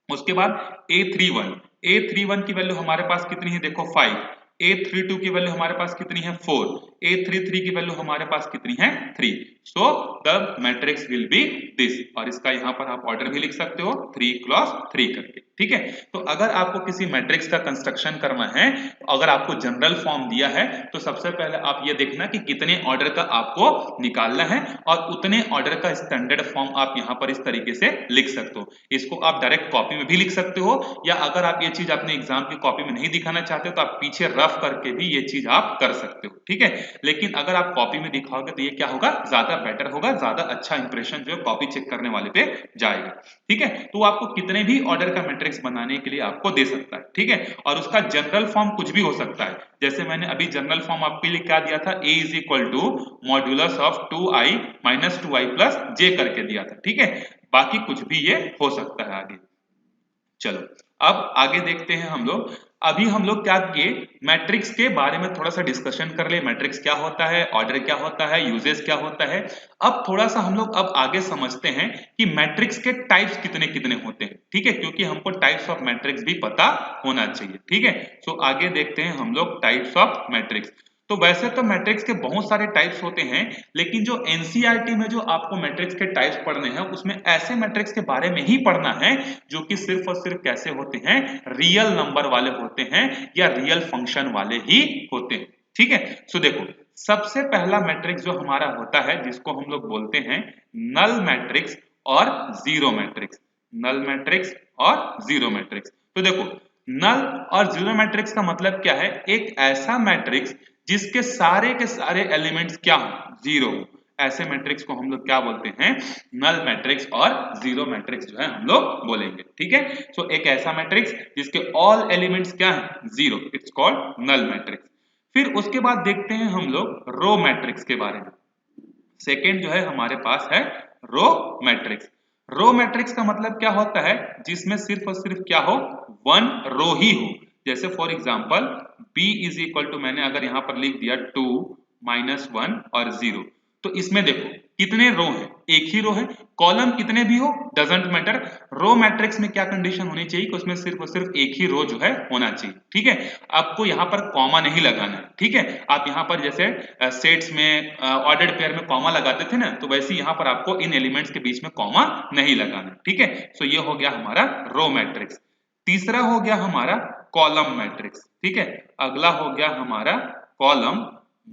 उसके बाद A31 की वैल्यू हमारे पास कितनी है देखो 5, A32 की वैल्यू हमारे पास कितनी है 4, A33 की वैल्यू हमारे पास कितनी है 3। So the matrix will be this, और इसका यहाँ पर आप ऑर्डर भी लिख सकते हो 3 × 3 करके। ठीक है, तो अगर आपको किसी मैट्रिक्स का कंस्ट्रक्शन करना है, अगर आपको जनरल फॉर्म दिया है, तो सबसे पहले आप ये देखना कि कितने ऑर्डर का आपको निकालना है, और उतने ऑर्डर का स्टैंडर्ड फॉर्म आप यहाँ पर इस तरीके से लिख सकते हो। इसको आप डायरेक्ट कॉपी में भी लिख सकते हो, या अगर आप ये चीज अपने एग्जाम की कॉपी में नहीं दिखाना चाहते हो तो आप पीछे रफ करके भी ये चीज आप कर सकते हो। ठीक है, लेकिन अगर आप कॉपी में दिखाओगे तो ये क्या होगा, ज्यादा बेटर होगा, ज्यादा अच्छा इंप्रेशन जो है कॉपी चेक करने वाले पे जाएगा। ठीक है, तो आपको कितने भी ऑर्डर का मैट्रिक्स बनाने के लिए आपको दे सकता है। ठीक है, और उसका जनरल फॉर्म कुछ भी हो सकता है, जैसे मैंने अभी जनरल फॉर्म आपके लिए क्या दिया था, A = modulus of 2i - 2i + j करके दिया था। ठीक है, बाकी कुछ भी ये हो सकता है आगे। चलो अब आगे देखते हैं हम लोग। अभी हम लोग क्या किए, मैट्रिक्स के बारे में थोड़ा सा डिस्कशन कर ले, मैट्रिक्स क्या होता है, ऑर्डर क्या होता है, यूजेस क्या होता है। अब थोड़ा सा हम लोग अब आगे समझते हैं कि मैट्रिक्स के टाइप्स कितने कितने होते हैं, ठीक है, क्योंकि हमको टाइप्स ऑफ मैट्रिक्स भी पता होना चाहिए, ठीक है। तो आगे देखते हैं हम लोग टाइप्स ऑफ मैट्रिक्स। तो वैसे तो मैट्रिक्स के बहुत सारे टाइप्स होते हैं, लेकिन जो एनसीईआरटी में जो आपको मैट्रिक्स के टाइप्स पढ़ने हैं उसमें ऐसे मैट्रिक्स के बारे में ही पढ़ना है जो कि सिर्फ और सिर्फ कैसे होते हैं, रियल नंबर वाले होते हैं या रियल फंक्शन वाले ही होते हैं, ठीक है। सो देखो, सबसे पहला मैट्रिक्स जो हमारा होता है जिसको हम लोग बोलते हैं नल मैट्रिक्स और जीरो मैट्रिक्स, नल मैट्रिक्स और जीरो मैट्रिक्स। तो देखो, नल और जीरो मैट्रिक्स का मतलब क्या है, एक ऐसा मैट्रिक्स जिसके सारे के सारे एलिमेंट्स क्या हो, जीरो, ऐसे मैट्रिक्स को हम लोग क्या बोलते हैं, नल मैट्रिक्स और जीरो मैट्रिक्स जो है हम लोग बोलेंगे, ठीक है। सो एक ऐसा मैट्रिक्स जिसके ऑल एलिमेंट्स क्या है, zero, it's called null matrix. फिर उसके बाद देखते हैं हम लोग रो मैट्रिक्स के बारे में। सेकेंड जो है हमारे पास है रो मैट्रिक्स। रो मैट्रिक्स का मतलब क्या होता है, जिसमें सिर्फ और सिर्फ क्या हो, वन रो ही हो। जैसे for example b is equal to, मैंने अगर यहां पर लिख दिया 2 -1 और 0, तो इसमें देखो कितने रो हैं, एक ही रो है, कॉलम कितने भी हो डजंट मैटर। रो मैट्रिक्स में क्या कंडीशन होनी चाहिए कि उसमें सिर्फ और सिर्फ एक ही रो जो है होना चाहिए, ठीक है। आपको यहाँ पर कॉमा नहीं लगाना है, ठीक है। आप यहाँ पर जैसे सेट्स में ऑर्डर्ड पेयर में कॉमा लगाते थे ना, तो वैसे यहाँ पर आपको इन एलिमेंट्स के बीच में कॉमा नहीं लगाना, ठीक है। सो ये हो गया हमारा रो मैट्रिक्स। तीसरा हो गया हमारा कॉलम मैट्रिक्स, ठीक है। अगला हो गया हमारा कॉलम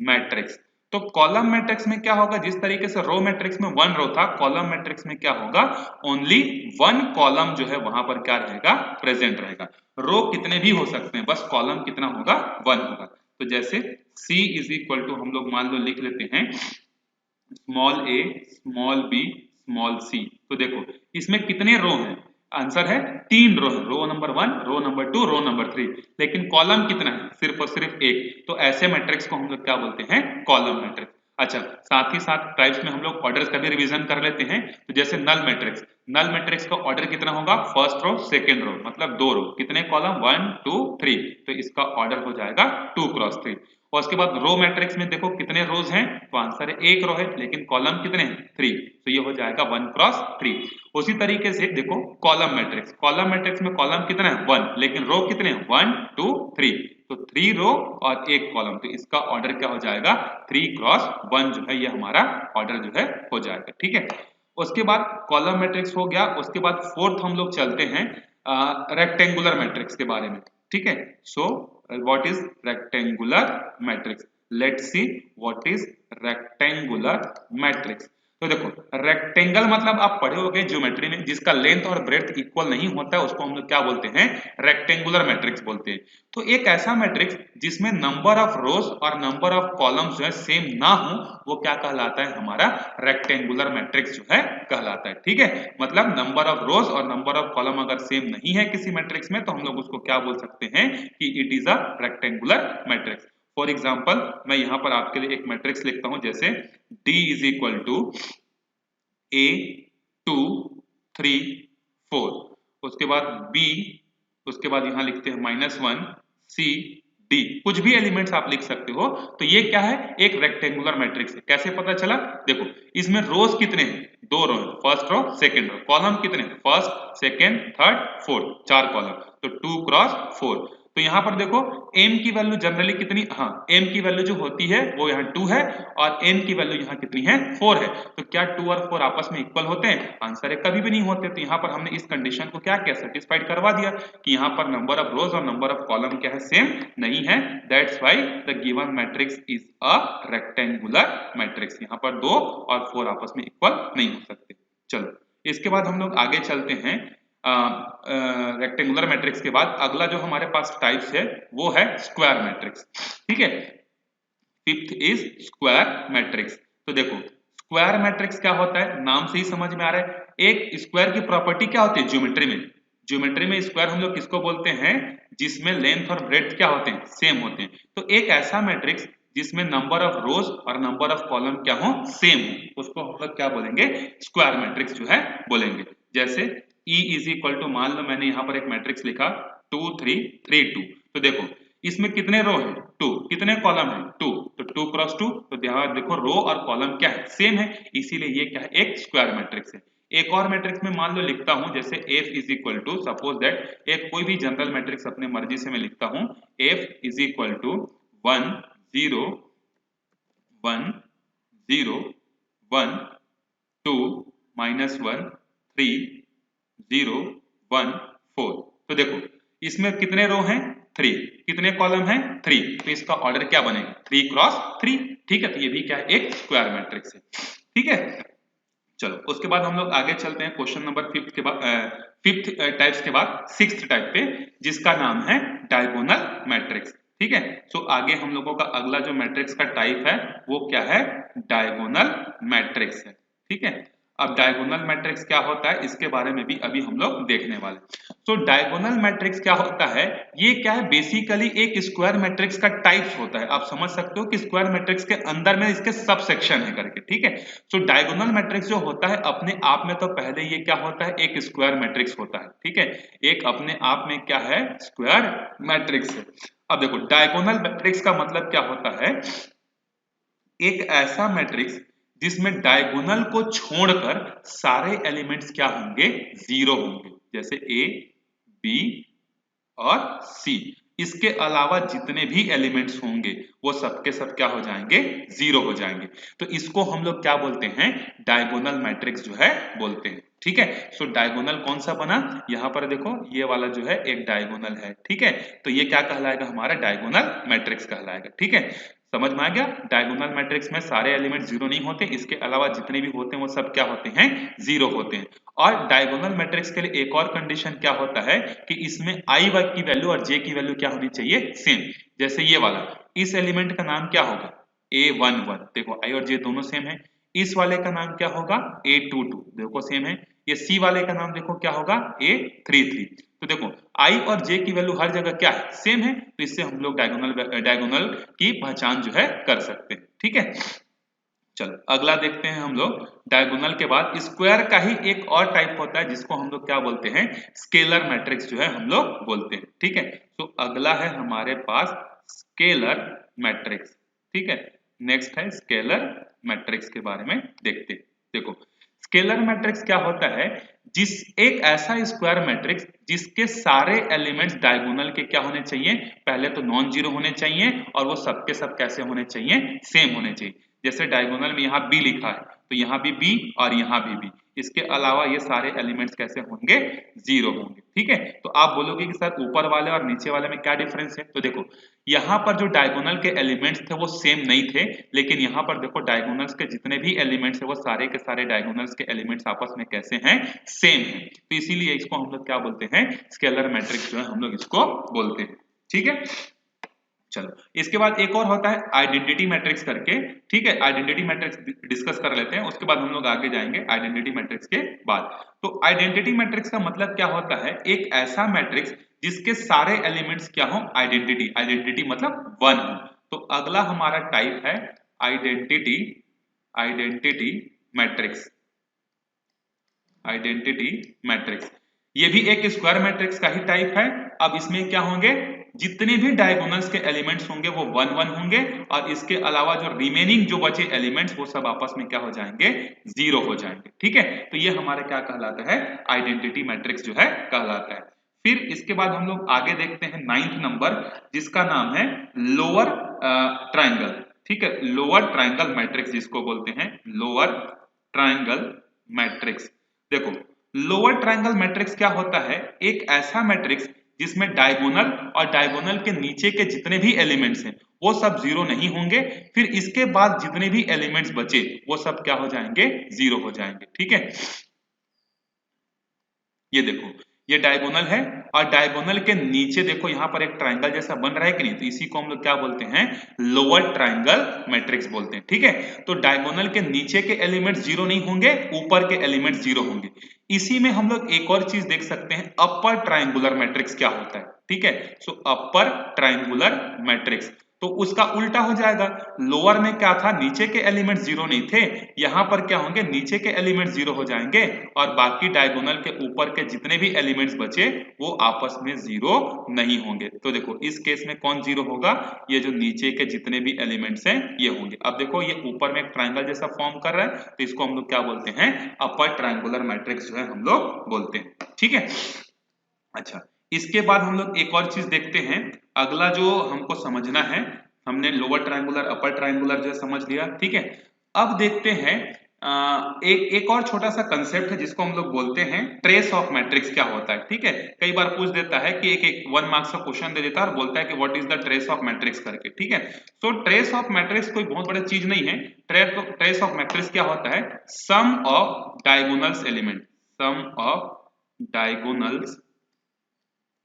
मैट्रिक्स। तो कॉलम मैट्रिक्स में क्या होगा, जिस तरीके से रो मैट्रिक्स में वन रो था, कॉलम मैट्रिक्स में क्या होगा, ओनली वन कॉलम जो है वहां पर क्या रहेगा, प्रेजेंट रहेगा। रो कितने भी हो सकते हैं, बस कॉलम कितना होगा, वन होगा। तो जैसे C इज इक्वल टू, हम लोग मान लो लिख लेते हैं small a small b small c। तो देखो इसमें कितने रो हैं, आंसर है 3 रो है, row number 1, row number 2, row number 3, लेकिन कॉलम कितना है, सिर्फ और सिर्फ एक। तो ऐसे मैट्रिक्स को हम लोग क्या बोलते हैं, कॉलम मैट्रिक्स। अच्छा, साथ ही साथ टाइप्स में हम लोग ऑर्डर्स का भी रिवीजन कर लेते हैं। तो जैसे नल मैट्रिक्स, नल मैट्रिक्स का ऑर्डर कितना होगा, फर्स्ट रो सेकंड रो, मतलब 2 रो, कितने कॉलम, 1 2 3, तो इसका ऑर्डर हो जाएगा 2 क्रॉस 3। और उसके बाद रो मैट्रिक्स में देखो कितने रोज हैं, तो आंसर है एक रो है, लेकिन कॉलम कितने हैं, 3, तो ये हो जाएगा 1 क्रॉस 3। उसी तरीके से देखो कॉलम मैट्रिक्स, कॉलम मैट्रिक्स में कॉलम कितना है, 1, लेकिन रो कितने हैं, 1 2 3, तो 3 रो और एक कॉलम, तो इसका ऑर्डर क्या हो जाएगा, 3 क्रॉस 1 जो है ये हमारा ऑर्डर जो है हो जाएगा, ठीक है। उसके बाद कॉलम मैट्रिक्स हो गया। उसके बाद फोर्थ हम लोग चलते हैं रेक्टेंगुलर मैट्रिक्स के बारे में, ठीक है। So what is rectangular matrix, let's see what is rectangular matrix. तो देखो रेक्टेंगल मतलब आप पढ़े होंगे ज्योमेट्री में, जिसका लेंथ और ब्रेड्थ इक्वल नहीं होता है उसको हम लोग क्या बोलते हैं, रेक्टेंगुलर मैट्रिक्स बोलते हैं। तो एक ऐसा मैट्रिक्स जिसमें नंबर ऑफ रोज और नंबर ऑफ कॉलम्स जो है सेम ना हो, वो क्या कहलाता है, हमारा रेक्टेंगुलर मैट्रिक्स जो है कहलाता है, ठीक है। मतलब नंबर ऑफ रोज और नंबर ऑफ कॉलम अगर सेम नहीं है किसी मैट्रिक्स में, तो हम लोग उसको क्या बोल सकते हैं कि it is a rectangular matrix. For example मैं यहां पर आपके लिए एक मैट्रिक्स लिखता हूं, जैसे D is equal to A 2 3 4, उसके बाद B, उसके बाद यहां लिखते हैं -1 C D, कुछ भी एलिमेंट्स आप लिख सकते हो। तो ये क्या है, एक रेक्टेंगुलर मैट्रिक्स है। कैसे पता चला, देखो इसमें रोज कितने हैं, 2 रो है, first row second row, column कितने हैं, first second third fourth, 4 column, तो 2 क्रॉस 4। तो यहां पर देखो m की वैल्यू जनरली कितनी, हाँ m की वैल्यू जो होती है वो यहाँ 2 है और n की वैल्यू यहाँ कितनी है, 4 है। तो क्या 2 और 4 आपस में इक्वल होते हैं, आंसर है कभी भी नहीं होते। तो यहाँ पर हमने इस कंडीशन को क्या किया, सेटिस्फाइड करवा दिया कि यहाँ पर नंबर ऑफ रोज और नंबर ऑफ कॉलम क्या है, सेम नहीं है। That's why the given matrix is a rectangular matrix. यहाँ पर 2 और 4 आपस में इक्वल नहीं हो सकते। चलो इसके बाद हम लोग आगे चलते हैं। रेक्टेंगुलर मैट्रिक्स के बाद अगला जो हमारे पास टाइप्स है वो है स्क्वायर मैट्रिक्स, ठीक है। Fifth is square matrix. तो देखो स्क्वायर मैट्रिक्स क्या होता है, नाम से ही समझ में आ रहा है। एक स्क्वायर की प्रॉपर्टी क्या होती है ज्योमेट्री में, ज्योमेट्री में स्क्वायर हम लोग किसको बोलते हैं, जिसमें लेंथ और ब्रेड्थ क्या होते हैं, सेम होते हैं। तो एक ऐसा मैट्रिक्स जिसमें नंबर ऑफ रोज और नंबर ऑफ कॉलम क्या हो, सेम हो, उसको हम लोग क्या बोलेंगे, स्क्वायर मैट्रिक्स जो है बोलेंगे। जैसे E इज इक्वल टू, मान लो मैंने यहाँ पर एक मैट्रिक्स लिखा 2 3 3 2, तो देखो इसमें कितने रो है 2, कितने कॉलम है 2, तो 2 क्रॉस 2, तो ध्यान देखो रो और कॉलम क्या है सेम है, इसीलिए ये क्या है एक स्क्वायर मैट्रिक्स है। एक और मैट्रिक्स में मान लो लिखता हूं जैसे F is equal to, suppose that एक कोई भी जनरल मैट्रिक्स अपने मर्जी से मैं लिखता हूं, F इज इक्वल टू 1 0 1 0 1 2 -1 3 0 1 4। तो देखो इसमें कितने रो हैं 3, कितने कॉलम हैं 3, तो इसका ऑर्डर क्या बनेगा 3 क्रॉस 3। ठीक है, तो ये भी क्या है एक स्क्वायर मैट्रिक्स है। ठीक है, चलो उसके बाद हम लोग आगे चलते हैं क्वेश्चन नंबर 5 के बाद, 5th टाइप्स के बाद 6th टाइप पे, जिसका नाम है डायगोनल मैट्रिक्स। ठीक है, तो आगे हम लोगों का अगला जो मैट्रिक्स का टाइप है वो क्या है डायगोनल मैट्रिक्स है। ठीक है, अब डायगोनल मैट्रिक्स क्या होता है इसके बारे में भी अभी हम लोग देखने वाले। तो डायगोनल मैट्रिक्स क्या होता है, ये क्या है बेसिकली एक स्क्वायर मैट्रिक्स का टाइप्स होता है। आप समझ सकते हो कि स्क्वायर मैट्रिक्स के अंदर में इसके सब सेक्शन है करके। ठीक है, तो डायगोनल मैट्रिक्स जो होता है अपने आप में, तो पहले ये क्या होता है एक स्क्वायर मैट्रिक्स होता है। ठीक है, एक अपने आप में क्या है स्क्वायर मैट्रिक्स है। अब देखो डायगोनल मैट्रिक्स का मतलब क्या होता है, एक ऐसा मैट्रिक्स जिसमें डायगोनल को छोड़कर सारे एलिमेंट्स क्या होंगे जीरो होंगे, जैसे ए बी और सी, इसके अलावा जितने भी एलिमेंट्स होंगे वो सबके सब क्या हो जाएंगे जीरो हो जाएंगे। तो इसको हम लोग क्या बोलते हैं डायगोनल मैट्रिक्स जो है बोलते हैं। ठीक है, सो डायगोनल कौन सा बना, यहाँ पर देखो ये वाला जो है एक डायगोनल है। ठीक है, तो ये क्या कहलाएगा हमारा डायगोनल मैट्रिक्स कहलाएगा। ठीक है, समझ में आ गया, डायगोनल मैट्रिक्स में सारे एलिमेंट जीरो नहीं होते, इसके अलावा जितने भी होते हैं वो सब क्या होते हैं जीरो होते हैं। और डायगोनल मैट्रिक्स के लिए एक और कंडीशन क्या होता है कि इसमें i की वैल्यू और j की वैल्यू क्या होनी चाहिए सेम। जैसे ये वाला, इस एलिमेंट का नाम क्या होगा a11, देखो i और j दोनों सेम है। इस वाले का नाम क्या होगा a22, देखो सेम है। ये c वाले का नाम देखो क्या होगा a33। तो देखो i और j की वैल्यू हर जगह क्या है सेम है, तो इससे हम लोग डायगोनल की पहचान जो है कर सकते हैं। ठीक है, चलो अगला देखते हैं हम लोग। डायगोनल के बाद स्क्वायर का ही एक और टाइप होता है जिसको हम लोग क्या बोलते हैं स्केलर मैट्रिक्स जो है हम लोग बोलते हैं। ठीक है, तो अगला है हमारे पास स्केलर मैट्रिक्स। ठीक है, नेक्स्ट है स्केलर मैट्रिक्स के बारे में देखते हैं। देखो स्केलर मैट्रिक्स क्या होता है, जिस एक ऐसा स्क्वायर मैट्रिक्स जिसके सारे एलिमेंट्स डायगोनल के क्या होने चाहिए, पहले तो नॉन जीरो होने चाहिए और वो सबके सब कैसे होने चाहिए सेम होने चाहिए। जैसे डायगोनल में यहाँ बी लिखा है तो यहाँ भी बी और यहाँ भी बी, इसके अलावा ये सारे एलिमेंट्स कैसे होंगे जीरो होंगे। ठीक है, तो आप बोलोगे कि सर ऊपर वाले और नीचे वाले में क्या डिफरेंस है, तो देखो यहाँ पर जो डायगोनल के एलिमेंट्स थे वो सेम नहीं थे, लेकिन यहाँ पर देखो डायगोनल्स के जितने भी एलिमेंट्स है वो सारे के सारे डायगोनल्स के एलिमेंट्स आपस में कैसे हैं सेम है। तो इसीलिए इसको हम लोग क्या बोलते हैं स्केलर मैट्रिक्स जो है हम लोग इसको बोलते हैं। ठीक है, चलो इसके बाद एक और होता है आइडेंटिटी मैट्रिक्स करके। ठीक है, आइडेंटिटी मैट्रिक्स डिस्कस कर लेते हैं, उसके बाद हम लोग आगे जाएंगे आइडेंटिटी मैट्रिक्स के बाद। तो आइडेंटिटी मैट्रिक्स का मतलब क्या होता है, एक ऐसा मैट्रिक्स जिसके सारे एलिमेंट्स क्या हो आइडेंटिटी, आइडेंटिटी मतलब वन हो। तो अगला हमारा टाइप है identity, identity matrix, identity matrix. ये भी एक स्क्वायर मैट्रिक्स का ही टाइप है। अब इसमें क्या होंगे, जितने भी डायगोनल्स के एलिमेंट्स होंगे वो वन वन होंगे और इसके अलावा जो रिमेनिंग जो बचे एलिमेंट्स वो सब आपस में क्या हो जाएंगे जीरो हो जाएंगे। ठीक है, तो ये हमारे क्या कहलाता है आइडेंटिटी मैट्रिक्स जो है कहलाता है। फिर इसके बाद हम लोग आगे देखते हैं 9th नंबर, जिसका नाम है लोअर ट्रायंगल। ठीक है, लोअर ट्रायंगल मैट्रिक्स जिसको बोलते हैं लोअर ट्रायंगल मैट्रिक्स। देखो लोअर ट्रायंगल मैट्रिक्स क्या होता है, एक ऐसा मैट्रिक्स जिसमें डायगोनल और डायगोनल के नीचे के जितने भी एलिमेंट्स हैं वो सब जीरो नहीं होंगे, फिर इसके बाद जितने भी एलिमेंट्स बचे वो सब क्या हो जाएंगे जीरो हो जाएंगे। ठीक है, ये देखो ये डायगोनल है और डायगोनल के नीचे देखो यहाँ पर एक ट्रायंगल जैसा बन रहा है कि नहीं, तो इसी को हम लोग क्या बोलते हैं लोअर ट्रायंगल मैट्रिक्स बोलते हैं। ठीक है, तो डायगोनल के नीचे के एलिमेंट्स जीरो नहीं होंगे, ऊपर के एलिमेंट्स जीरो होंगे। इसी में हम लोग एक और चीज देख सकते हैं अपर ट्रायंगुलर मैट्रिक्स क्या होता है। ठीक है, सो अपर ट्रायंगुलर मैट्रिक्स, तो उसका उल्टा हो जाएगा। लोअर में क्या था, नीचे के एलिमेंट जीरो नहीं थे, यहाँ पर क्या होंगे, नीचे के एलिमेंट जीरो हो जाएंगे और बाकी डायगोनल के ऊपर के जितने भी एलिमेंट्स बचे वो आपस में जीरो नहीं होंगे। तो देखो इस केस में कौन जीरो होगा, ये जो नीचे के जितने भी एलिमेंट्स हैं ये होंगे। अब देखो ये ऊपर में एक ट्राइंगल जैसा फॉर्म कर रहा है, तो इसको हम लोग क्या बोलते हैं, अपर ट्राइंगुलर मैट्रिक्स जो है हम लोग बोलते हैं, ठीक है। अच्छा, इसके बाद हम लोग एक और चीज देखते हैं, अगला जो हमको समझना है, हमने लोअर ट्रायंगुलर अपर ट्रायंगुलर जो समझ लिया, ठीक है। अब देखते हैं एक और छोटा सा कंसेप्ट है जिसको हम लोग बोलते हैं ट्रेस ऑफ मैट्रिक्स क्या होता है, ठीक है। कई बार पूछ देता है कि एक 1 मार्क्स का क्वेश्चन दे देता है और बोलता है कि what is the trace of matrix करके, ठीक है। तो ट्रेस ऑफ मैट्रिक्स कोई बहुत बड़ी चीज नहीं है। ट्रेस ऑफ मैट्रिक्स क्या होता है, sum of diagonals element, sum of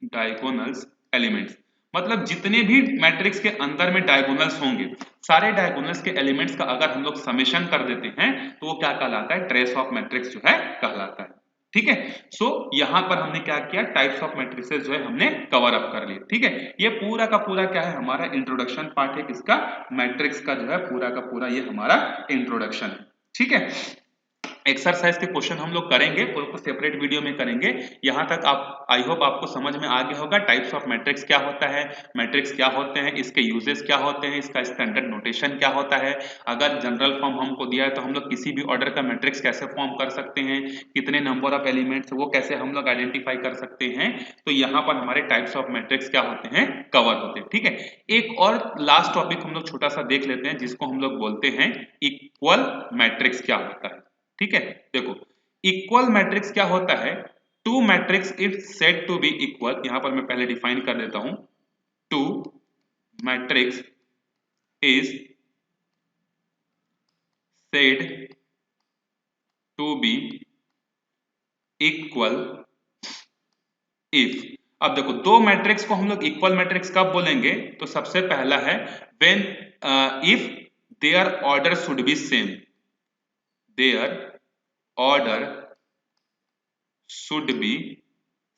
diagonals elements, मतलब जितने भी मैट्रिक्स के अंदर में डायगोनल्स होंगे, सारे डायगोनल्स के एलिमेंट्स का अगर हम लोग समेशन कर देते हैं तो वो क्या कहलाता है, ट्रेस ऑफ मैट्रिक्स जो है कहलाता है, ठीक है। सो यहां पर हमने क्या किया, टाइप्स ऑफ मैट्रिसेस जो है हमने कवर अप कर लिए, ठीक है। ये पूरा का पूरा क्या है, हमारा इंट्रोडक्शन पार्ट है, किसका, मैट्रिक्स का जो है पूरा का पूरा ये हमारा इंट्रोडक्शन है, ठीक है। एक्सरसाइज के क्वेश्चन हम लोग करेंगे और उसको सेपरेट वीडियो में करेंगे। यहां तक आप, आई होप आपको समझ में आ गया होगा टाइप्स ऑफ मैट्रिक्स क्या होता है, मैट्रिक्स क्या होते हैं, इसके यूजेस क्या होते हैं, इसका स्टैंडर्ड नोटेशन क्या होता है, अगर जनरल फॉर्म हमको दिया है तो हम लोग किसी भी ऑर्डर का मैट्रिक्स कैसे फॉर्म कर सकते हैं, कितने नंबर ऑफ एलिमेंट्स वो कैसे हम लोग आइडेंटिफाई कर सकते हैं। तो यहाँ पर हमारे टाइप्स ऑफ मैट्रिक्स क्या होते हैं, कवर होते हैं, ठीक है। एक और लास्ट टॉपिक हम लोग छोटा सा देख लेते हैं जिसको हम लोग बोलते हैं इक्वल मैट्रिक्स क्या होता है, ठीक है। देखो इक्वल मैट्रिक्स क्या होता है, two matrix if said to be equal, यहां पर मैं पहले डिफाइन कर देता हूं, two matrix is said to be equal if. अब देखो दो मैट्रिक्स को हम लोग इक्वल मैट्रिक्स कब बोलेंगे, तो सबसे पहला है when if their order should be same, their order should be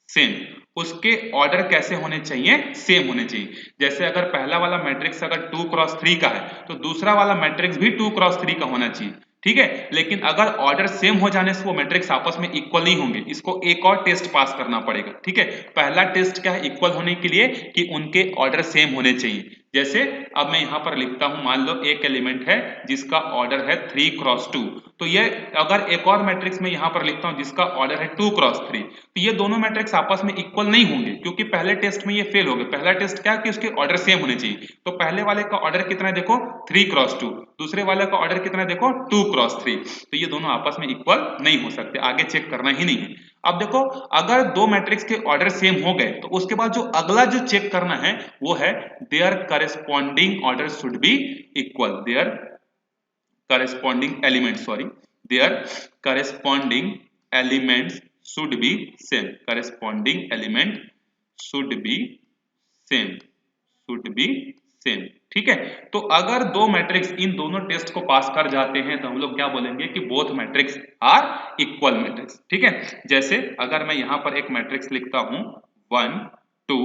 same, उसके ऑर्डर कैसे होने चाहिए, सेम होने चाहिए। जैसे अगर पहला वाला मैट्रिक्स अगर 2 क्रॉस 3 का है तो दूसरा वाला मैट्रिक्स भी 2 क्रॉस 3 का होना चाहिए, ठीक है। लेकिन अगर ऑर्डर सेम हो जाने से वो मैट्रिक्स आपस में इक्वल नहीं होंगे, इसको एक और टेस्ट पास करना पड़ेगा, ठीक है। पहला टेस्ट क्या है इक्वल होने के लिए, कि उनके ऑर्डर सेम होने चाहिए। जैसे अब मैं यहां पर लिखता हूं, मान लो एक एलिमेंट है जिसका ऑर्डर है 3 क्रॉस 2, तो ये अगर एक और मैट्रिक्स में यहां पर लिखता हूं जिसका ऑर्डर है 2 क्रॉस 3, तो ये दोनों मैट्रिक्स आपस में इक्वल नहीं होंगे, क्योंकि पहले टेस्ट में ये फेल हो गए। पहला टेस्ट क्या है कि उसके ऑर्डर सेम होने चाहिए, तो पहले वाले का ऑर्डर कितना है देखो 3 क्रॉस 2, दूसरे वाले का ऑर्डर कितना है देखो 2 क्रॉस 3, तो ये दोनों आपस में इक्वल नहीं हो सकते, आगे चेक करना ही नहीं है। अब देखो अगर दो मैट्रिक्स के ऑर्डर सेम हो गए तो उसके बाद जो अगला जो चेक करना है वो है their corresponding order should be equal, their corresponding element, sorry, their corresponding elements should be same, corresponding element should be same, should be same, ठीक है। तो अगर दो मैट्रिक्स इन दोनों टेस्ट को पास कर जाते हैं तो हम लोग क्या बोलेंगे कि both matrix are equal matrix, ठीक है। जैसे अगर मैं यहां पर एक मैट्रिक्स लिखता हूं 1 2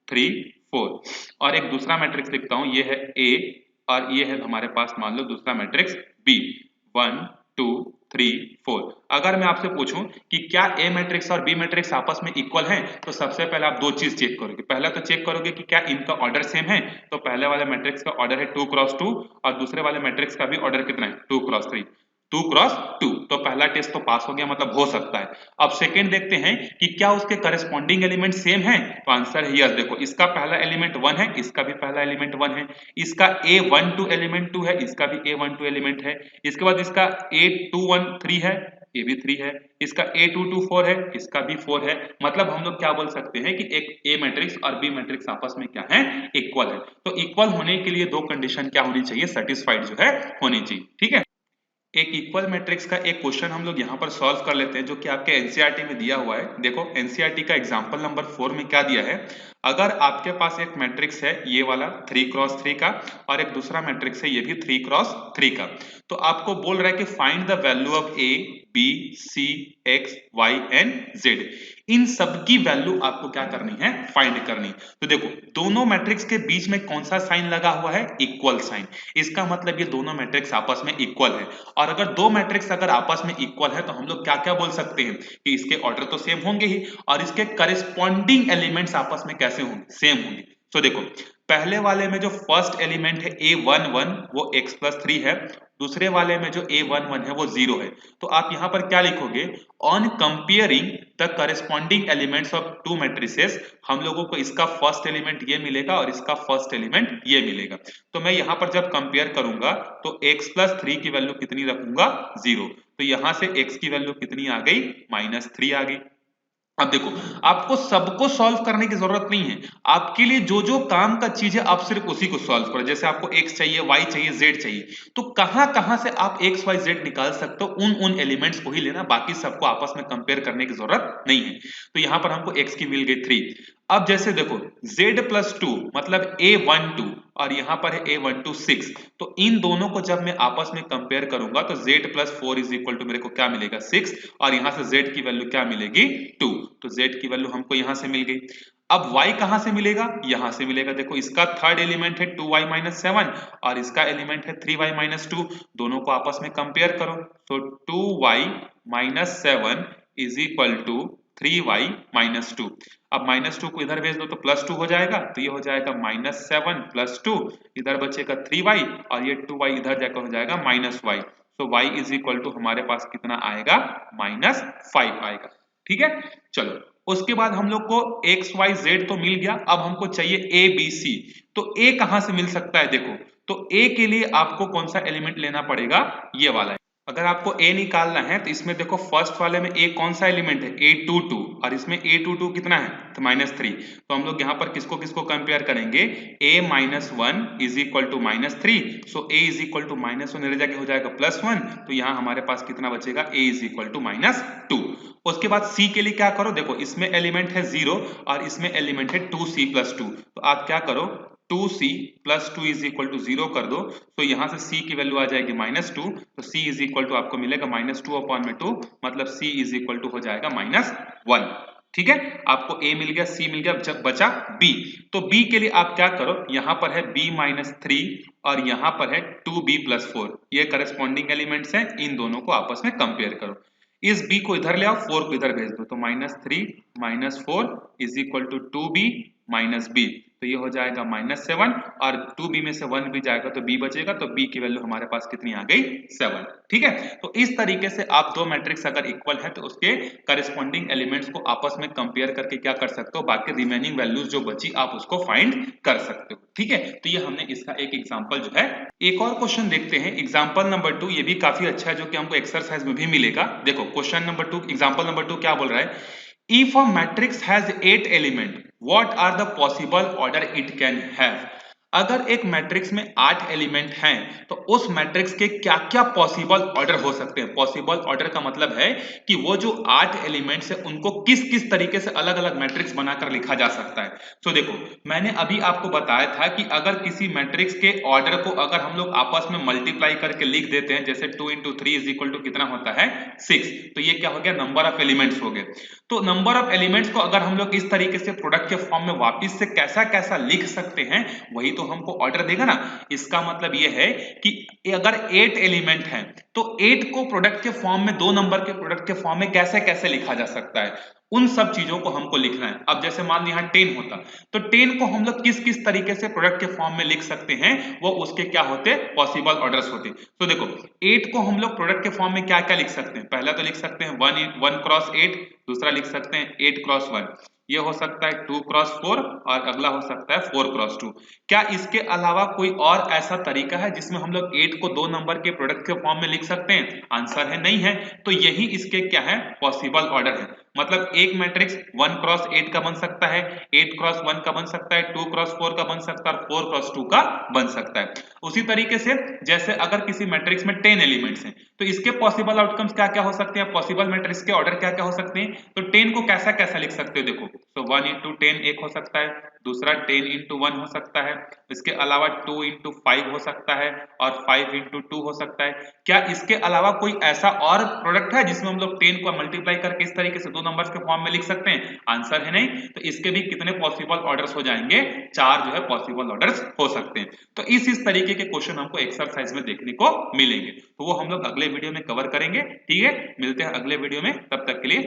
3 4 और एक दूसरा मैट्रिक्स लिखता हूं, ये है A और ये है हमारे पास मान लो दूसरा मैट्रिक्स B, 1 2 3 4। अगर मैं आपसे पूछूं कि क्या ए मैट्रिक्स और बी मैट्रिक्स आपस में इक्वल हैं, तो सबसे पहले आप दो चीज चेक करोगे। पहला तो चेक करोगे कि क्या इनका ऑर्डर सेम है, तो पहले वाले मैट्रिक्स का ऑर्डर है 2 क्रॉस 2 और दूसरे वाले मैट्रिक्स का भी ऑर्डर कितना है 2 क्रॉस 3, 2 क्रॉस 2, तो पहला टेस्ट तो पास हो गया, मतलब हो सकता है। अब सेकंड देखते हैं कि क्या उसके करस्पॉन्डिंग एलिमेंट सेम है, तो आंसर है यस। देखो इसका पहला एलिमेंट 1 है, इसका भी पहला एलिमेंट 1 है, इसका A12 एलिमेंट 2 है, इसका भी A12 एलिमेंट है, इसके बाद इसका A21 3 है, ये भी 3 है, इसका A22 4 है, इसका भी 4 है। मतलब हम लोग क्या बोल सकते हैं कि एक A मैट्रिक्स और B मैट्रिक्स आपस में क्या है, इक्वल है। तो इक्वल होने के लिए दो कंडीशन क्या होनी चाहिए, सेटिस्फाइड जो है होनी चाहिए, ठीक है। एक इक्वल मैट्रिक्स का एक क्वेश्चन हम लोग यहाँ पर सॉल्व कर लेते हैं जो कि आपके एनसीईआरटी में दिया हुआ है। देखो एनसीईआरटी का एग्जांपल नंबर 4 में क्या दिया है, अगर आपके पास एक मैट्रिक्स है ये वाला 3 क्रॉस 3 का और एक दूसरा मैट्रिक्स है ये भी 3 क्रॉस 3 का, तो आपको बोल रहा है कि find the value of a B c x y and z. इन सब की वैल्यू आपको क्या करनी है, फाइंड करनी। तो देखो दोनों मैट्रिक्स के बीच में कौन सा साइन लगा हुआ है, इक्वल साइन। इसका मतलब ये दोनों मैट्रिक्स आपस में इक्वल है, और अगर दो मैट्रिक्स अगर आपस में इक्वल है तो हम लोग क्या क्या बोल सकते हैं कि इसके ऑर्डर तो सेम होंगे ही, और इसके करेस्पॉन्डिंग एलिमेंट्स आपस में कैसे होंगे, सेम होंगे। तो देखो पहले वाले में जो फर्स्ट एलिमेंट है a11 वो x प्लस 3 है, दूसरे वाले में जो a11 है वो 0 है। तो आप यहां पर क्या लिखोगे, on comparing the corresponding elements of to matrices, हम लोगों को इसका फर्स्ट एलिमेंट ये मिलेगा और इसका फर्स्ट एलिमेंट ये मिलेगा। तो मैं यहां पर जब कंपेयर करूंगा तो x प्लस 3 की वैल्यू कितनी रखूंगा, 0। तो यहां से x की वैल्यू कितनी आ गई, -3 आ गई। अब देखो आपको सबको सॉल्व करने की जरूरत नहीं है, आपके लिए जो जो काम का चीज है आप सिर्फ उसी को सॉल्व करो। जैसे आपको x चाहिए, y चाहिए, z चाहिए, तो कहां कहां से आप x y z निकाल सकते हो, उन एलिमेंट्स को ही लेना, बाकी सबको आपस में कंपेयर करने की जरूरत नहीं है। तो यहां पर हमको x की मिल गई 3। अब जैसे देखो z प्लस 2 मतलब a12 और यहां पर है a12 6, तो इन दोनों को जब मैं आपस में कंपेयर करूंगा तो z plus 4 is equal to मेरे को क्या मिलेगा, 6, और यहां से z की वैल्यू क्या मिलेगी, 2। तो z की वैल्यू हमको यहां से मिल गई। अब y कहां से मिलेगा, यहां से मिलेगा। देखो इसका थर्ड एलिमेंट है 2y माइनस 7 और इसका एलिमेंट है 3y माइनस 2, दोनों को आपस में कंपेयर करो। तो 2y minus 7 is equal to 3y minus 2। अब -2 को इधर भेज दो तो +2 हो जाएगा, तो ये हो जाएगा -7 + 2, इधर बचेगा 3y और ये 2y इधर जाकर हो जाएगा -y। तो y इज इक्वल टू हमारे पास कितना आएगा, -5 आएगा। ठीक है, चलो उसके बाद हम लोग को x y z तो मिल गया, अब हमको चाहिए a b c। तो a कहां से मिल सकता है, देखो तो a के लिए आपको कौन सा एलिमेंट लेना पड़ेगा, ये वाला है। अगर आपको a निकालना है तो इसमें देखो फर्स्ट वाले में a कौन सा एलिमेंट है, a22, और इसमें a22 कितना है, तो -3। तो हम लोग यहाँ पर किसको किसको कंपेयर करेंगे, a -1 is equal to -3, so a is equal to -1 रह जाके हो जाएगा +1, तो यहाँ हमारे पास कितना बचेगा, a इज इक्वल टू -2। उसके बाद c के लिए क्या करो, देखो इसमें एलिमेंट है 0 और इसमें एलिमेंट है 2c + 2, तो आप क्या करो 2c + 2 इज इक्वल टू 0 कर दो, तो यहां से c की वैल्यू आ जाएगी -2, तो c इज इक्वल टू आपको मिलेगा -2/2, मतलब c इज इक्वल टू हो जाएगा -1। ठीक है, आपको a मिल गया, c मिल गया, जब बचा b, तो b के लिए आप क्या करो, यहां पर है b -3 और यहां पर है 2b + 4, ये करस्पॉन्डिंग एलिमेंट्स हैं, इन दोनों को आपस में कंपेयर करो। इस b को इधर ले आओ, 4 को इधर भेज दो, तो -3 - 4 is equal to 2b - b, तो ये हो जाएगा -7, और 2b में से 1 भी जाएगा तो b बचेगा, तो b की वैल्यू हमारे पास कितनी आ गई, 7। ठीक है, तो इस तरीके से आप दो मैट्रिक्स अगर इक्वल है तो उसके करस्पॉन्डिंग एलिमेंट्स को आपस में कंपेयर करके क्या कर सकते हो, बाकी रिमेनिंग वैल्यूज जो बची आप उसको फाइंड कर सकते हो। ठीक है, तो ये हमने इसका एक एग्जांपल जो है। एक और क्वेश्चन देखते हैं, एग्जांपल नंबर 2, ये भी काफी अच्छा है, जो कि हमको एक्सरसाइज में भी मिलेगा। देखो क्वेश्चन नंबर 2, एग्जांपल नंबर 2 क्या बोल रहा है, if a matrix has 8 element what are the possible order it can have। अगर एक मैट्रिक्स में 8 एलिमेंट हैं तो उस मैट्रिक्स के क्या क्या पॉसिबल ऑर्डर हो सकते हैं। पॉसिबल ऑर्डर का मतलब है कि वो जो 8 एलिमेंट्स है उनको किस किस तरीके से अलग अलग मैट्रिक्स बनाकर लिखा जा सकता है। तो देखो मैंने अभी आपको बताया था कि अगर किसी मैट्रिक्स के ऑर्डर को अगर हम लोग आपस में मल्टीप्लाई करके लिख देते हैं, जैसे 2 × 3 इज इक्वल टू कितना होता है, 6, तो ये क्या हो गया, नंबर ऑफ एलिमेंट्स हो गए। तो नंबर ऑफ एलिमेंट्स को अगर हम लोग इस तरीके से प्रोडक्ट के फॉर्म में वापस से कैसा कैसा लिख सकते हैं, वही तो हमको ऑर्डर देगा ना। इसका मतलब ये है कि अगर 8 एलिमेंट हैं तो 8 को प्रोडक्ट के फॉर्म में, 2 नंबर के प्रोडक्ट के फॉर्म में कैसे कैसे लिखा जा सकता है, उन सब चीजों को हमको लिखना है। अब जैसे मान लिया 10 होता, तो 10 को हम लोग किस किस तरीके से प्रोडक्ट के फॉर्म में लिख सकते हैं, वो उसके क्या होते, पॉसिबल ऑर्डर्स होते। तो देखो 8 को हम लोग प्रोडक्ट के फॉर्म में क्या क्या लिख सकते हैं, पहला तो लिख सकते हैं 1 क्रॉस 8, दूसरा लिख सकते हैं 8 क्रॉस 1, ये हो सकता है 2 क्रॉस 4 और अगला हो सकता है 4 क्रॉस 2। क्या इसके अलावा कोई और ऐसा तरीका है जिसमें हम लोग 8 को 2 नंबर के प्रोडक्ट के फॉर्म में लिख सकते हैं, आंसर है नहीं है। तो यही इसके क्या है, पॉसिबल ऑर्डर है। मतलब एक मैट्रिक्स 1 क्रॉस 8 का बन सकता है, 8 क्रॉस 1 का बन सकता है, 2 क्रॉस 4 का बन सकता है, 4 क्रॉस 2 का बन सकता है। उसी तरीके से जैसे अगर किसी मैट्रिक्स में 10 एलिमेंट्स हैं तो इसके पॉसिबल आउटकम्स क्या क्या हो सकते हैं, पॉसिबल मैट्रिक्स के ऑर्डर क्या क्या हो सकते हैं। तो 10 को कैसा कैसा लिख सकते हो, देखो तो 1 × 10 एक हो सकता है, दूसरा 10 into 1 हो सकता है, इसके अलावा 2 into 5 हो सकता है और 5 into 2 हो सकता है। क्या इसके अलावा कोई ऐसा और प्रोडक्ट है जिसमें हम लोग 10 को मल्टीप्लाई करके इस तरीके से दो नंबर्स के फॉर्म में लिख सकते हैं? आंसर है नहीं। तो इसके भी कितने पॉसिबल ऑर्डर्स हो जाएंगे? 4 जो है पॉसिबल ऑर्डर्स हो सकते हैं। तो इस तरीके के क्वेश्चन हमको एक्सरसाइज में देखने को मिलेंगे, तो वो हम लोग अगले वीडियो में कवर करेंगे। ठीक है, मिलते हैं अगले वीडियो में, तब तक के लिए